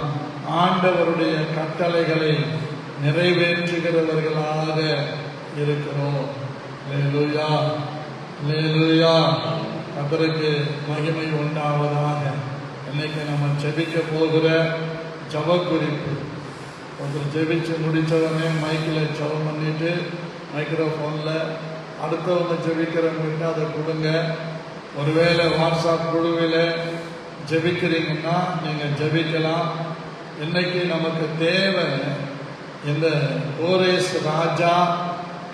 ஆண்டவருடைய கட்டளைகளை நிறைவேற்றுகிறவர்களாக இருக்கிறோம். அல்லேலூயா, அல்லேலூயா. கர்த்தருக்கு மகிமை உண்டாவதாக. இன்னைக்கு நம்ம ஜெபிக்க போகிற ஜப குறிப்பு. ஒருத்தர் ஜெபிச்சு முடித்தவனே மைக்கில் ஜபம் பண்ணிட்டு மைக்ரோஃபோனில் அடுத்தவங்க ஜெபிக்கிறவங்கிட்ட அதை கொடுங்க. ஒருவேளை வாட்ஸ்அப் குழுவில் ஜெபிக்கிறீங்கன்னா நீங்கள் ஜெபிக்கலாம். இன்னைக்கு நமக்கு தேவை, இந்த கோரேஸ் ராஜா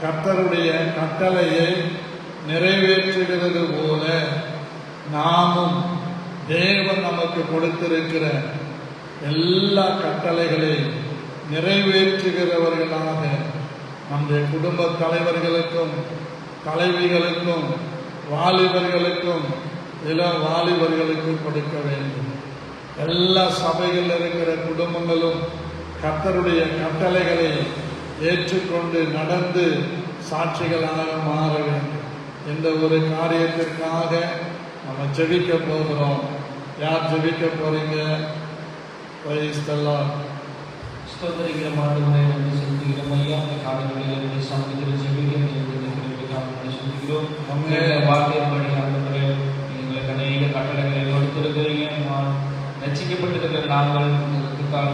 கர்த்தருடைய கட்டளையை நிறைவேற்றுகிறது போல நாமும் தேவன் நமக்கு கொடுத்திருக்கிற எல்லா கட்டளைகளையும் நிறைவேற்றுகிறவர்களாக நம்முடைய குடும்ப தலைவர்களுக்கும் தலைவிகளுக்கும் வாலிபர்களுக்கும் இளம் வாலிபர்களுக்கும் கொடுக்க வேண்டும். எல்லா சபைகளில் இருக்கிற குடும்பங்களும் கர்த்தருடைய கட்டளைகளை ஏற்றுக்கொண்டு நடந்து சாட்சிகளாக மாற வேண்டும். இந்த ஒரு காரியத்திற்காக நம்ம ஜெபிக்க போகிறோம். யார் ஜெபிக்க போறீங்க? ஸ்தோத்திரிக்கிற ஆண்டவரே, நன்றி செலுத்துகிறோம் ஐயா. அந்த காரியங்களில் சமூகத்தில் ஜெபிக்கிறோம் சொல்லுகிறோம். வார்த்தையின்படி ஆண்டவரே, எங்களுக்கு அநேக கட்டளைகளை கொடுத்திருக்கிறீங்க. ரட்சிக்கப்பட்டிருக்கிற நாங்கள்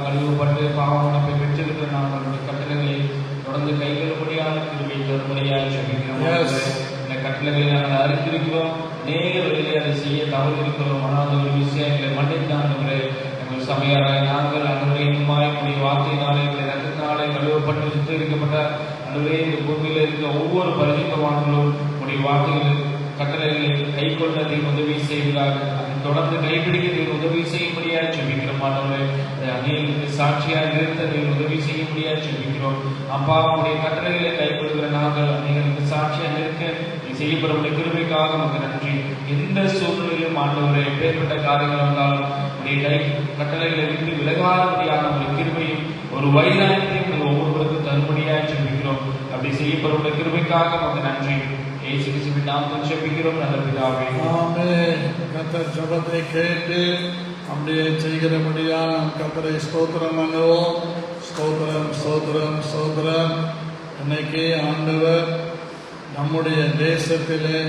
கழுவப்பட்டு பாவமன்னிப்பை பெற்றிருக்கிற நாங்கள் கட்டளைகளை தொடர்ந்து கைகொள்ளும்படியான கிருபை தரும்படியாக ஜெபிக்கிறோம். இந்த கட்டளைகளை நாங்கள் அறிந்திருக்கிறோம். நேர வழியிலே அதை செய்ய தவறு இருக்கிறோம். ஆனால் அந்த ஒரு விஷயங்களை மன்னித்தாண்டவரே, எங்கள் சபையாராய் நாங்கள் அன்றைய இன்னுமாய் வார்த்தையினாலே எங்களை ரத்தத்தினாலே கழுவப்பட்டு சுத்திகரிக்கப்பட்ட அன்றைய இந்த பூமியில் இருக்கிற ஒவ்வொரு பரிசுத்தவான்களும் உடைய வார்த்தைகள் கட்டளைகளை கை கொண்டதை உதவி செய்கிறார்கள். அதை தொடர்ந்து கைப்பிடிக்கிறதை உதவி செய்யும்படியாக ஜெபிக்கிறோம். ஆண்டவரே, அநேகருக்கு சாட்சியாக நிறுத்ததை உதவி செய்யும்படியாக ஜெபிக்கிறோம். அப்பா, உடைய கட்டளைகளை கைக்கொள்கிற நாங்கள் அநேகருக்கு சாட்சியாக நிற்க செய்யப்படும் கிருபைக்காக நமக்கு நன்றி. எந்த சூழ்நிலையிலும் ஆண்டவரே, எப்பேற்பட்ட காரியங்கள் இருந்தாலும் உடைய கட்டளைகளை விட்டு விலகாதபடியான ஒரு கிருபையும் ஒரு வைராயத்தையும் ஒவ்வொருவருக்கும் செய்யப்படும் கிருபைக்காக உமக்கு நன்றி. இயேசு கிறிஸ்துவின் நாமத்தில் ஜெபிக்கிறோம் நல்ல பிதாவே. ஆமென். கர்த்தர் ஜெபத்தை கேட்டு அப்படியே செய்கிறபடியா நாம் கர்த்தரை ஸ்தோத்திரம் பண்ணுவோம். ஸ்தோத்திரம் ஸ்தோத்திரம் ஸ்தோத்திரம். இன்னைக்கு ஆண்டவர் நம்முடைய தேசத்திலே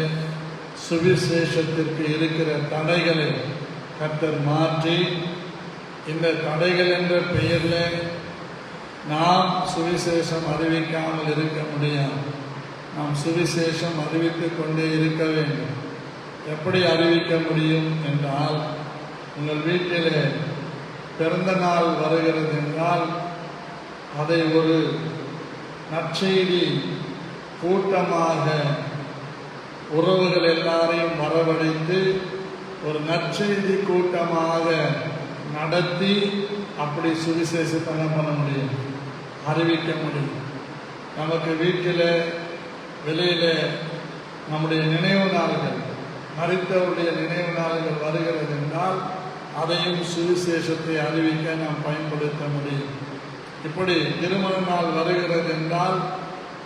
சுவிசேஷத்திற்கு இருக்கிற தடைகளை கர்த்தர் மாற்றி, இந்த தடைகள் என்ற பெயரில் நாம் சுவிசேஷம் அறிவிக்காமல் இருக்க முடியாது. நாம் சுவிசேஷம் அறிவித்து கொண்டே இருக்க வேண்டும். எப்படி அறிவிக்க முடியும் என்றால், உங்கள் வீட்டிலே பிறந்த நாள் வருகிறது என்றால் அதை ஒரு நற்செய்தி கூட்டமாக உறவுகள் எல்லாரையும் வரவழைத்து ஒரு நற்செய்தி கூட்டமாக நடத்தி அப்படி சுவிசேஷத்தை பண்ண முடியும், அறிவிக்க முடியும். நமக்கு வீட்டில் வெளியில் நம்முடைய நினைவு நாள்கள், மரித்தவருடைய நினைவு நாள்கள் வருகிறது என்றால் அதையும் சுவிசேஷத்தை அறிவிக்க நாம் பயன்படுத்த முடியும். இப்படி திருமண நாள் வருகிறது என்றால்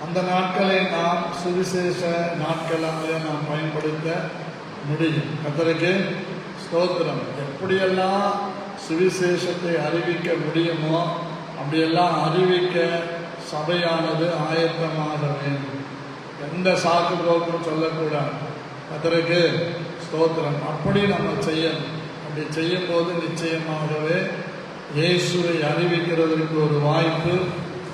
அந்த நாட்களை நாம் சுவிசேஷ நாட்களாக நாம் பயன்படுத்த முடியும். கர்த்தருக்கு ஸ்தோத்திரம். எப்படியெல்லாம் சுவிசேஷத்தை அறிவிக்க முடியுமோ அப்படியெல்லாம் அறிவிக்க சபையானது ஆயத்தமாக வேண்டும். எந்த சாக்கு போக்கும் சொல்லக்கூடாது. கர்த்தருக்கு ஸ்தோத்திரம். அப்படி நம்ம செய்யணும். அப்படி செய்யும் போது நிச்சயமாகவே இயேசுவை அறிவிக்கிறதற்கு ஒரு வாய்ப்பு.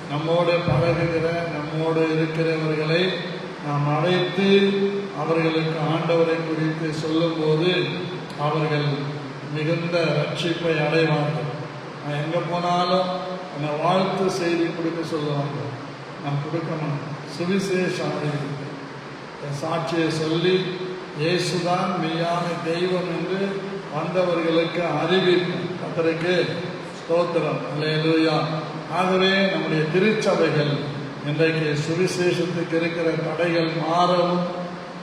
நம்மோடு பழகுகிற, நம்மோடு இருக்கிறவர்களை நாம் அழைத்து அவர்களுக்கு ஆண்டவரை குறித்து சொல்லும்போது அவர்கள் மிகுந்த ரட்சிப்பை அடைவார்கள். நான் எங்கே போனாலும் என்னை வாழ்த்து செய்தி கொடுக்க சொல்லுவாங்க. நான் கொடுக்க மாட்டேன். சுவிசேஷம் அறிவித்து என் சாட்சியை சொல்லி இயேசுதான் மெய்யான தெய்வம் என்று வந்தவர்களுக்கு அறிவிப்பேன். கர்த்தருக்கு ஸ்தோத்திரம். அல்லேலூயா. ஆகவே நம்முடைய திருச்சபைகள் இன்றைக்கு சுவிசேஷத்துக்கு இருக்கிற தடைகள் மாறவும்,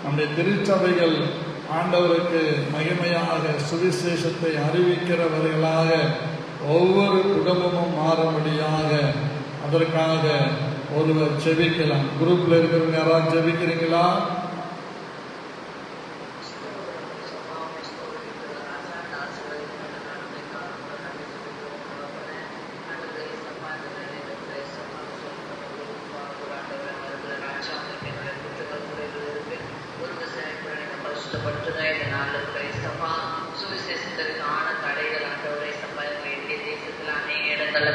நம்முடைய திருச்சபைகள் ஆண்டவருக்கு மகிமையாக சுவிசேஷத்தை அறிவிக்கிறவர்களாக ஒவ்வொரு குடும்பமும் மாறும்படியாக அதற்காக ஒருவர் ஜெபிக்கலாம். குரூப்ல இருக்கிறவங்க யாராவது ஜெபிக்கிறீங்களா?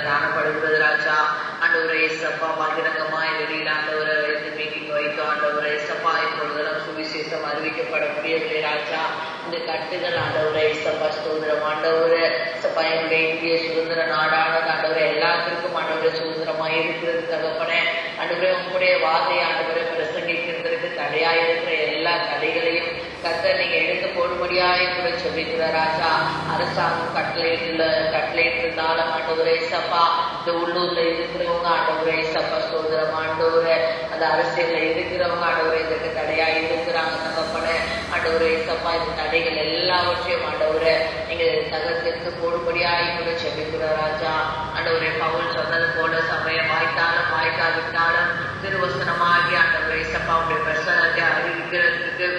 காணப்படுகிறது ராஜா. ஆண்டவரே இயேசப்பா, பகிரங்கமாய் வெளியில் ஆண்டவரை வைத்து மீட்டிங் வைத்து ஆண்டவரே இயேசப்பா இப்பொழுதெல்லாம் சுவிசேஷம் அறிவிக்கப்பட முடியவில்லை ராஜா. இந்த கட்டுகள் ஆண்டவரே இயேசப்பா ஸ்தோத்திரம். ஆண்டவரே இயேசப்பா, எங்களுடைய இந்திய சுதந்திர நாடானது ஆண்டவரே எல்லாத்திற்கும் ஆண்டவரே சுதந்திரமாய் இருக்கிறது தகப்பனே. ஆண்டவரே உங்களுடைய வார்த்தை ஆண்டவரை பிரசங்கிக்கிறதுக்கு தடையாய் இருக்கிற எல்லா தடைகளையும் கர்த்தர் நீங்க எடுத்து போடும்படியாய் கூட சொல்லிக்கிற ராஜா. அரசாங்கம் கட்டளையிட்டிருந்தாலும் ஆண்டவரே இயேசப்பா, இந்த உள்ளூர்ல இருக்கிறவங்க ஆண்டவரே இயேசப்பா ஸ்தோத்திரம். ஆண்டவரே அந்த அரசியல்ல இருக்கிறவங்க ஆண்டவரே இதற்கு தடையாய் இருக்கிறாங்க தகப்பனே. ஆண்டவரே இயேசப்பா, இந்த தடைகள் எல்லாவற்றையும் ஆண்டவரே நீங்க தகர்த்து போடும்படியாய் கூட சொல்லிக்கிற ராஜா. ஆண்டவரே பவுல் சொன்னது போல சமயம் வாய்த்தாலும் வாய்க்காவிட்டாலும் திருவசனமாகி ஆண்டவரே இயேசப்பா உடைய பிரசனத்தை அறிவிக்கிறதுக்கு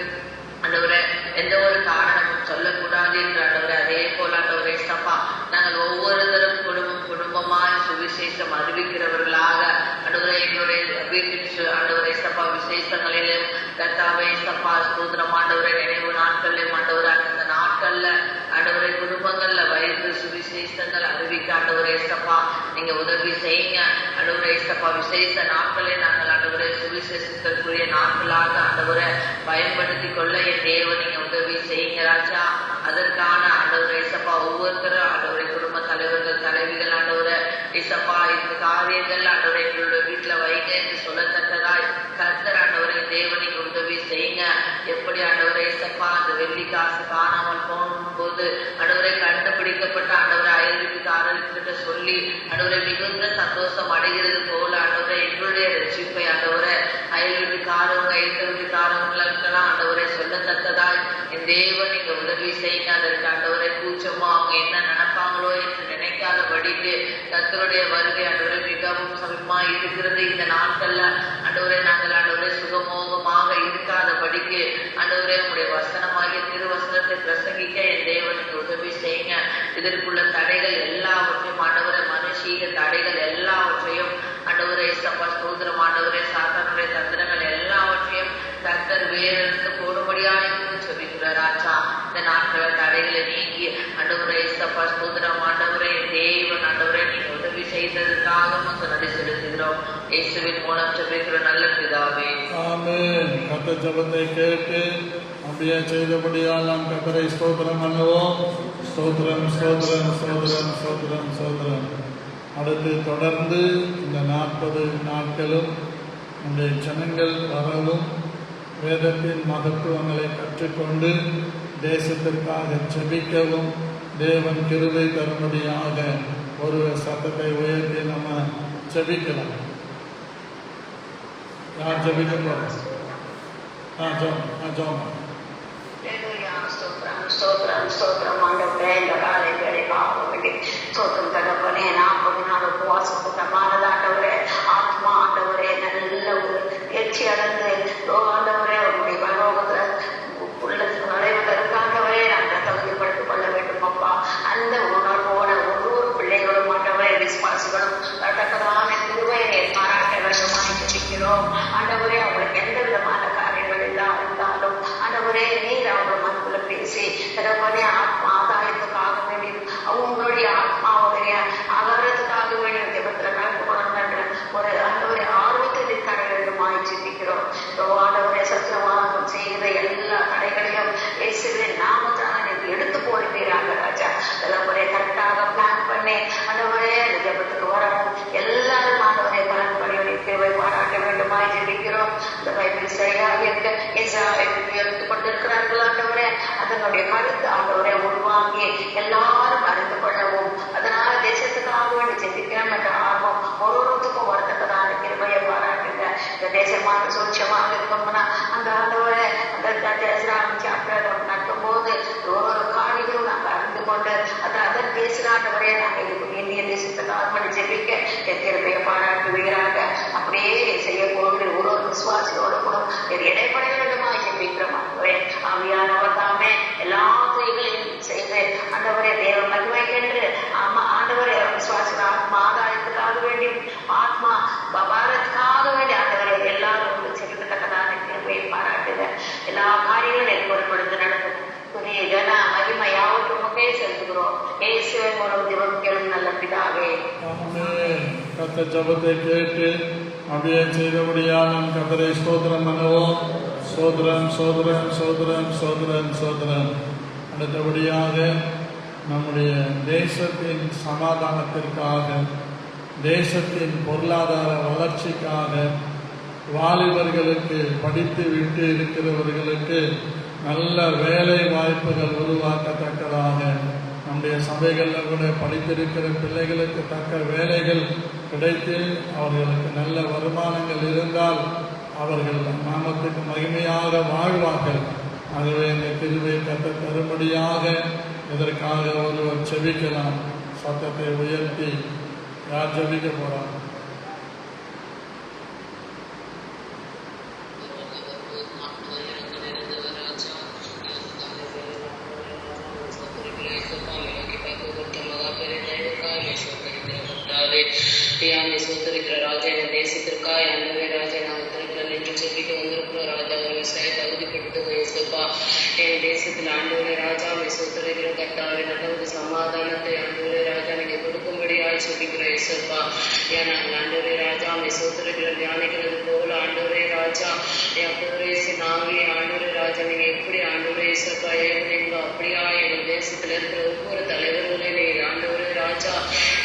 ஆண்டவரே எந்த ஒரு காரணமும் சொல்லக்கூடாது என்று ஆண்டவரே, அதே போல ஆண்டவரே இயேசப்பா நாங்கள் ஒவ்வொருத்தரும் குடும்பமாய் சுவிசேஷம் அறிவிக்கிறவர்களாக ஆண்டவரே எங்களுடைய வீட்டில் ஆண்டவரே இயேசப்பா விசேஷங்களிலும் கர்த்தாவே இயேசப்பா ஸ்தோத்திரம் ஆண்டவரே நினைவு நாட்களிலும் ஆண்டவரே அந்த நாட்கள்ல ஆண்டவரே குடும்பங்கள்ல வைத்து சுவிசேஷங்கள் அறிவிக்க ஆண்டவரே இயேசப்பா நீங்க உதவி செய்யுங்க. ஆண்டவரே இயேசப்பா விசேஷ நாட்களை நாங்கள் ஆண்டவரே சுவிசேஷத்திற்குரிய நாட்களாக ஆண்டவரை பயன்படுத்தி கொள்ள என் தேவன் நீங்க உதவி செய்யுங்க ராஜா. அதற்கான ஆண்டவரே இயேசப்பா ஒவ்வொருத்தரும் ஆண்டவரே குடும்ப தலைவர்கள் தலைவிகள் ஆண்டவரே இயேசப்பா இந்த காரியங்கள் ஆண்டவரே எங்களுடைய வீட்டுல வைங்க என்று சொல்லத்தக்கதாய் கர்த்தர் ஆண்டவரே தேவன் நீங்க உதவி செய்யுங்க. எப்படி ஆண்டவரே இயேசப்பா அந்த வெள்ளி காசு காணாமல் போகும்போது ஆண்டவரை கண்டுபிடிக்கப்பட்ட ஆண்டவரை அயல் வீட்டுக்காரர்கிட்ட சொல்லி ஆண்டவரை மிகுந்த சந்தோஷம் அடைகிறது போல ஆண்டவரை எங்களுடைய ரட்சிப்பை ஆண்டவரை அயல் வீட்டுக்காரவங்க எந்த வீட்டுக்காரவங்களுக்கெல்லாம் ஆண்டவரை சொல்லத்தக்கதாய் என் தேவன் நீங்க உதவி செய்யுங்க. அதற்கு ஆண்டவரை கூச்சமோ அவங்க என்ன நினைப்பாங்களோ என்று நினைக்காதபடி படிக்கு கர்த்தருடைய வருகை ஆண்டவரே மிகவும் சமீபமாய் இருக்கிறது. இந்த நாட்கள்ல ஆண்டவரே நாங்கள் ஆண்டவரே சுகமோகமாக இருக்காத படிக்கு ஆண்டவரே உங்களுடைய வசனமாகிய திருவசனத்தை பிரசங்கிக்க என் தேவனுக்கு உதவி செய்யுங்க. இதற்குள்ள தடைகள் எல்லாவற்றையும் ஆண்டவரே மனுஷீக தடைகள் எல்லாவற்றையும் ஆண்டவரே இயேசப்பா ஸ்தோத்திரம் ஆண்டவரே சாத்தானுடைய தந்திரங்கள் எல்லாவற்றையும் கர்த்தர் வேறெடுத்து போடும்படியாக சொல்லிக்கிறார் ராஜா. இந்த நாட்கள தடைகளை நீங்கி ஆண்டவரே இயேசப்பா ஸ்தோத்திரம் ஆண்டவரே தேவன் ஆண்டவரே நீங்க உதவி செய்ததற்காக உங்களுக்கு நன்றி செலுத்துகிறோம். இயேசுவின் மூலம் சொல்லிக்கிற நல்ல பிதாவே ஆமென். கர்த்தர் ஜெபத்தை கேட்டு அப்படியே செய்தபடியால் நாம் கர்த்தரை ஸ்தோத்திரம் பண்ணுவோம். ஸ்தோத்திரம் ஸ்தோத்திரம் ஸ்தோத்திரம் ஸ்தோத்திரம் ஸ்தோத்திரம். அடுத்து தொடர்ந்து இந்த 40 நாட்களும் நம்முடைய ஜனங்கள் வரவும் வேதத்தின் மகத்துவங்களை கற்றுக்கொண்டு தேசத்திற்காக ஜெபிக்கவும் தேவன் கிருபை தரும்படியாக ஒரு சத்தத்தை உயர்த்தி நம்ம ஜெபிக்கலாம். யார் ஜெபிக்க போறோம்? ஸ்தோத்திரம் ஸ்தோத்திரம் ஆண்டவரே. இந்த காலை வேலை பார்க்க வேண்டி ஸ்தோத்திரம் தகப்பனே. 40 நாள் உபவாசமானதாண்டவரே ஆத்மா ஆண்டவரே நல்ல ஒரு எச்சி அடைந்து ஆண்டவரே உங்களுடைய பரலோகத்துல உள்ளத்துக்கு நுழைவதற்காகவே நாங்கள் தகுதிப்படுத்திக் கொள்ள வேண்டும் அப்பா. அந்த உணர்வோட ஒவ்வொரு பிள்ளைகளும் ஆண்டவரே விசுவாசிகளும் தக்கதான திருவையை பாராட்ட வேண்டுமாய் ஜெபிக்கிறோம் ஆண்டவரே. அவங்களுக்கு எந்த விதமான காரியங்கள் இருந்தாலும் ஆண்டவரே நீர் அவங்க மனத்துல பேசி தகப்பனே ஆத்மா ஆதாயத்துக்காக வேண்டி அவங்களுடைய ஆத்மாவுடைய ஆதாரத்துக்காக வேண்டிய ஜெபத்துல கலந்து கொள்ளணுன்ற ஒரு ஆண்டவரை ஆர்வத்தை தர வேண்டுமாய் ஜெபிக்கிறோம். ஆண்டவரே சத்திரவாதம் செய்கிற எல்லா தடைகளையும் இயேசுவின் நாமத்தால் நீங்க எடுத்து போடுவீராங்க ராஜா. தலைமுறை கரெக்டாக பிளான் பண்ணி ஆண்டவரே இந்த ஜெபத்துக்கு வரவும் எல்லாரும் ஆண்டவரை பலன் பணியுடைய தேவை பாராட்ட வேண்டுமாய் ஜெபிக்கிறோம். இந்த பைபிள் சரியாக இருக்க எடுத்து கொண்டிருக்கிறார்கள் ஆண்டவரே. அதனுடைய கருத்து ஆண்டவரை உருவாங்கி எல்லாரும் அறிந்து கொள்ளவும் அதனால தேசத்துக்காக வேண்டி ஜெபிக்கலாம் என்ற ஆர்வம் ஒருவருக்கும் வரத்தக்கதான கிருபையை பாராட்டுங்க. இந்த தேசமாக சூட்சமாக இருக்கணும்னா அந்த ஆண்டவரை அந்த சாப்பிட நடக்கும் போது ஒவ்வொரு காரியங்களும் நாங்கள் அறிந்து கொண்டு அதன் பேசுகிறாண்டவரே நாங்கள் இந்திய தேசத்துக்காக வேண்டி ஜெபிக்க கிருபையை பாராட்டுவீராக. அப்படியே செய்ய போகிற ஒரு விசுவாசியோடு கூட இடைப்பட வேண்டுமா ஜெபிக்கிறோம் ஆண்டவரே. ஆவியானவர் தாமே எல்லா கிரியைகளையும் செய்து ஆண்டவரே தேவ மகிமைக்கென்று ஆண்டவரே விசுவாசிகள் ஆத்மா ஆதாயத்துக்காக வேண்டி ஆத்மா பாரத்துக்காக வேண்டி ஆண்டவரை எல்லாரும் செலுத்தத்தக்கதான கிருபையை பாராட்டுக. எல்லா காரியங்களையும் பொருட்படுத்தி நடக்கும் புதிய ஜன மகிமை யாவற்றும் முகே செலுத்துகிறோம். இயேசுவின் மூலம் ஜெபம் கேளும் நல்ல பிதாவே. கர்த்தர் ஜெபத்தை கேட்டு அப்படியே செய்தபடியால் நம் கர்த்தரை ஸ்தோத்திரம் பண்ணுவோம். சோதரன் சோதரன் சோதரன் சோதரன் சோதரன். அடுத்தபடியாக நம்முடைய தேசத்தின் சமாதானத்திற்காக தேசத்தின் பொருளாதார வளர்ச்சிக்காக வாலிபர்களுக்கு படித்து விட்டு இருக்கிறவர்களுக்கு நல்ல வேலை வாய்ப்புகள் உருவாக்கத்தக்கதாக நம்முடைய சபைகளில் கூட படித்திருக்கிற பிள்ளைகளுக்கு தக்க வேலைகள் கிடைத்து அவர்களுக்கு நல்ல வருமானங்கள் இருந்தால் அவர்கள் நாமத்துக்கு மகிமையாக வாழ்வார்கள். ஆகவே இந்த கிருபை கத்த தரும்படியாக இதற்காக ஒருவர் செபிக்கலாம். சத்தத்தை உயர்த்தி யார் ஜெபிக்க போறார்? சோதரிக்கிற ராஜா என் தேசத்திற்காக அன்பே ராஜா நாங்கள் நின்று செபிக்க வந்திருக்கிறோம் ராஜா. ஒரு விவசாய தகுதிப்படுத்துங்க இயேசுப்பா. என் தேசத்தில் ஆண்டவரே ராஜா சோதரிக்கிற கர்த்தாவே நல்ல ஒரு சமாதானத்தை ஆண்டவரே ராஜா நீங்க கொடுக்கும்படியாய் செபிக்கிற இயேசுப்பா. ஏன் நாங்கள் ஆண்டவரே ராஜா சோதரிக்கிற தியானிக்கிறது போல ஆண்டவரே ராஜா என் புரேசின் ஆகிய ஆண்டவரே ராஜா நீங்க எப்படி ஆண்டவரே இயேசுப்பா ஏவனீங்களோ அப்படியா எங்கள் தேசத்துல இருக்கிற ஒவ்வொரு தலைவர்களே நீங்க ஆண்டவரே ராஜா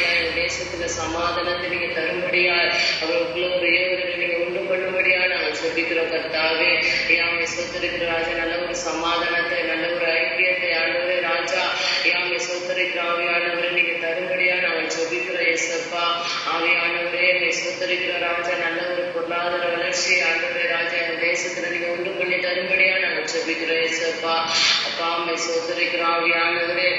என் தேசத்துல சமாதானத்தை நீங்க தரும்படியா அவர்களுக்குள்ள ஒரு ஏவர்களை நீங்க உண்டு பண்ணும்படியா நாங்கள் சொல்லிக்கிறோம் கர்த்தாவே. யாமை சொத்திருக்கிற ராஜா நல்ல ஒரு சமாதானத்தை நல்ல ஒரு ஐக்கியத்தை ஆண்டவரே ராஜா யாமை சொத்திருக்கிற ஆவியானவரை நீங்க தரும்படியா நாங்கள் சொல்லிக்கிறோம் இயேசப்பா. ஆவியானவரே சொத்திருக்கிற ராஜா நல்ல ஒரு பொருளாதார வளர்ச்சி ஆண்டவரே ராஜா என் தேசத்துல நீங்க உண்டு பண்ணி தரும்படியா நாங்கள் சொல்லிக்கிறோம் இயேசப்பா. காமை சோதரிக்கிற ஆவியானவரே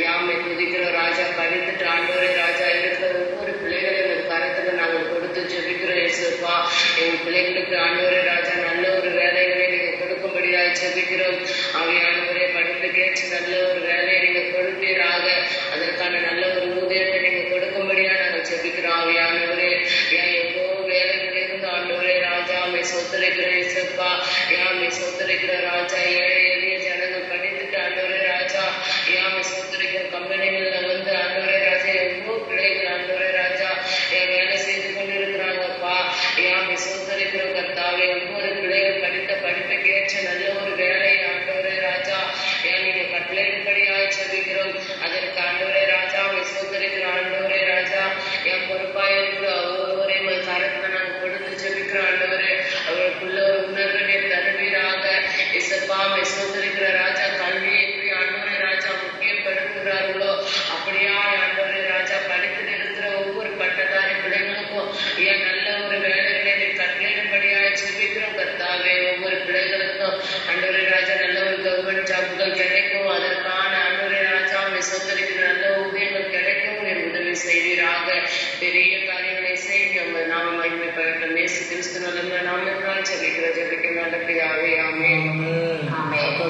யாமை துதிக்கிற ராஜா பறித்துட்டு ஆண்டவரே ராஜா இருக்கிற ஒவ்வொரு பிள்ளைகளையும் ஒரு கரத்துல நாங்கள் கொடுத்து ஜெபிக்கிறோம் இயேசுப்பா. எங்கள் பிள்ளைகளுக்கு ஆண்டவரே ராஜா நல்ல ஒரு வேலைகளை நீங்க கொடுக்கும்படியாக ஜெபிக்கிறோம். ஆவியானவரே படிப்புக்கு ஏற்ற நல்ல ஒரு வேலையை நீங்க கொடுப்பீராக. அதற்கான நல்ல ஒரு ஊதியத்தை நீங்க கொடுக்கும்படியாக நாங்கள் ஜெபிக்கிறோம். ஆவியானவரே எங்கோ வேலைகள் இருந்து ஆண்டவரே ராஜா அம்மை சொத்துரைக்கிற இயேசுப்பா. யாமை சொத்துரைக்கிற ராஜா ஏழை எளிய ஜனங்கள் படித்துட்டு ஆண்டவரே ராஜா யாமை சொத்துரைக்கிற கம்பெனிகள்ல வந்து ஆண்டவரே ராஜா எவ்வளோ பிள்ளைகள் ஆண்டவரே ராஜா வேலை செய்து கொண்டு இருக்கிறாங்கப்பா. யாமை சொத்துரைக்கிற கர்த்தாவே ஒவ்வொரு பிள்ளைகள் படித்த படிப்புக்கு ஏற்ற நல்ல ஒரு வேலையை ஆண்டவரே ராஜா நீங்க கட்டளையின்படியாக ஜெபிக்கிறோம். அதற்கு ஆண்டவரே ராஜா அம்மை சொத்துரைக்கிற ஆண்டவரே ராஜா என் பொறுப்பாக இருக்கிற ஒவ்வொரு கரத்தை நாங்கள் கொடுத்து ஜெபிக்கிற ஆண்டவரே அவருக்குள்ள ஒரு உணர்வினை தருவீராக. இசப்பா மெசோதரிக்கிற ராஜா கல்வியை எப்படி ஆண்டவரே ராஜா முக்கியப்படுத்துகிறார்களோ அப்படியா ஆண்டவரே ராஜா படித்து இருக்கிற ஒவ்வொரு பட்டதாரி பிள்ளைகளுக்கும் ஏன் நல்ல ஒரு வேலைகளை கட்டளையிடும்படியாக ஜெபிக்கிறோம் கர்த்தாவே. ஒவ்வொரு பிள்ளைகளுக்கும் ஆண்டவரே ராஜா நல்ல ஒரு கவர்மெண்ட் ஜாப்கள் கிடைக்கும். அதற்கான ஆண்டவரே ராஜா மெசோதரிக்கிற நல்ல ஊதியங்கள் கிடைக்கும். என் உதவி செய்வீராக. பெரிய காரியங்களை செய்ய நாம மகிமைப்படட்டும். இயேசு கிறிஸ்து நல்ல நாமத்தினால் ஜெபிக்க நடப்பியாவே. ஆமென்.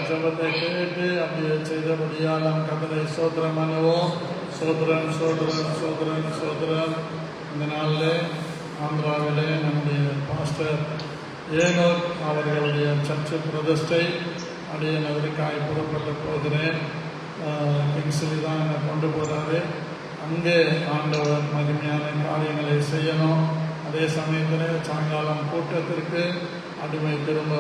ஜபத்தை கேட்டு அப்படியே செய்தபடியால் நாம் கர்த்தரை ஸ்தோத்திரம் பண்ணுவோம். ஸ்தோத்திரம் ஸ்தோத்திரம் ஸ்தோத்திரம் ஸ்தோத்திரம். இந்த நாளில் ஆந்திராவிலே நம்முடைய பாஸ்டர் ஏனோக் அவர்களுடைய சர்ச்சு பிரதிஷ்டை அடியேன் அவருக்காய் புறப்பட்டு போகிறேன். கிங்ஸ்லி தான் என்னை கொண்டு போகிறாரு. அங்கே ஆண்டவர் மகிமையான காரியங்களை செய்யணும். அதே சமயத்தில் சாயங்காலம் கூட்டத்திற்கு அடிமை திரும்ப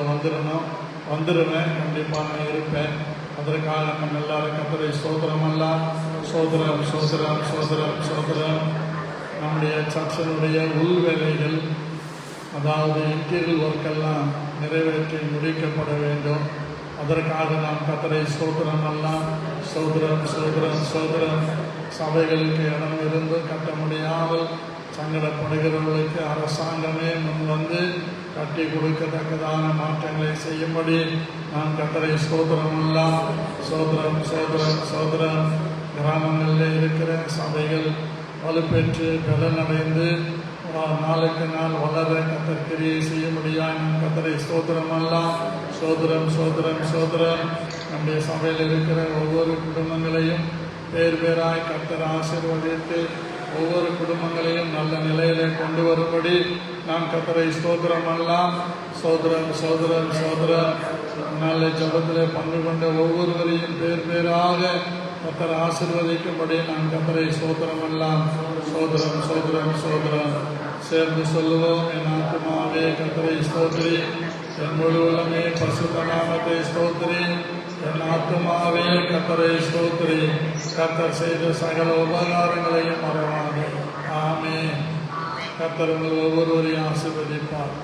வந்துடுவேன். கண்டிப்பாக நான் இருப்பேன். அதற்காக நம்ம எல்லாரும் கர்த்தரை ஸ்தோத்திரம் எல்லாம் சோதரம் சோதரம் சோதரம் சோதரம். நம்முடைய சர்ச்சனுடைய உள்வேலைகள் அதாவது இன்டீரியல் ஒர்க்கெல்லாம் நிறைவேற்றி முடிக்கப்பட வேண்டும். அதற்காக நாம் கர்த்தரை ஸ்தோத்திரம் எல்லாம் சோதரம் சோதரம் சோதரம். சபைகளுக்கு இடம் இருந்து கட்ட முடியாமல் சங்கடப்படுகிறவர்களுக்கு அரசாங்கமே முன் வந்து கட்டி கொடுக்கத்தக்கதான மாற்றங்களை செய்யும்படி நாம் கர்த்தரை ஸ்தோத்திரம் எல்லாம் சோதரம் சோதரம் சோதரம். கிராமங்களில் இருக்கிற சபைகள் வலுப்பெற்று பலனடைந்து நாளுக்கு நாள் வளர கர்த்தர் கிரியை செய்யும்படியாக நாம் கர்த்தரை ஸ்தோத்திரம் எல்லாம் சோதரம் சோதரம் சோதரம். நம்முடைய சபையில் இருக்கிற ஒவ்வொரு குடும்பங்களையும் பேர் பேராய் கர்த்தர் ஆசீர்வதித்து ஒவ்வொரு குடும்பங்களையும் நல்ல நிலையிலே கொண்டு வரும்படி நாம் கர்த்தரை ஸ்தோத்திரம் எல்லாம் சோதரம் சோதரம் சோதரம். நல்ல ஜபத்தில் பங்கு கொண்ட ஒவ்வொருவரையும் பேர் பேராக கர்த்தர் ஆசீர்வதிக்கும்படி நாம் கர்த்தரை ஸ்தோத்திரம் எல்லாம் சோதரம் சோதரம் சோதரம். சேர்ந்து சொல்லுவோம். என் ஆத்துமாவே கர்த்தரை ஸ்தோத்திரி, என் முழு உள்ளமே பரிசுத்த நாமத்தை ஸ்தோத்திரி. என் ஆத்துமாவே கர்த்தரை ஸ்தோத்திரி, கர்த்தர் செய்த சகல உபகாரங்களையும் மறவாதே. ஆமென். கர்த்தர் உங்கள் ஒவ்வொருவரையும் ஆசீர்வதிப்பார்.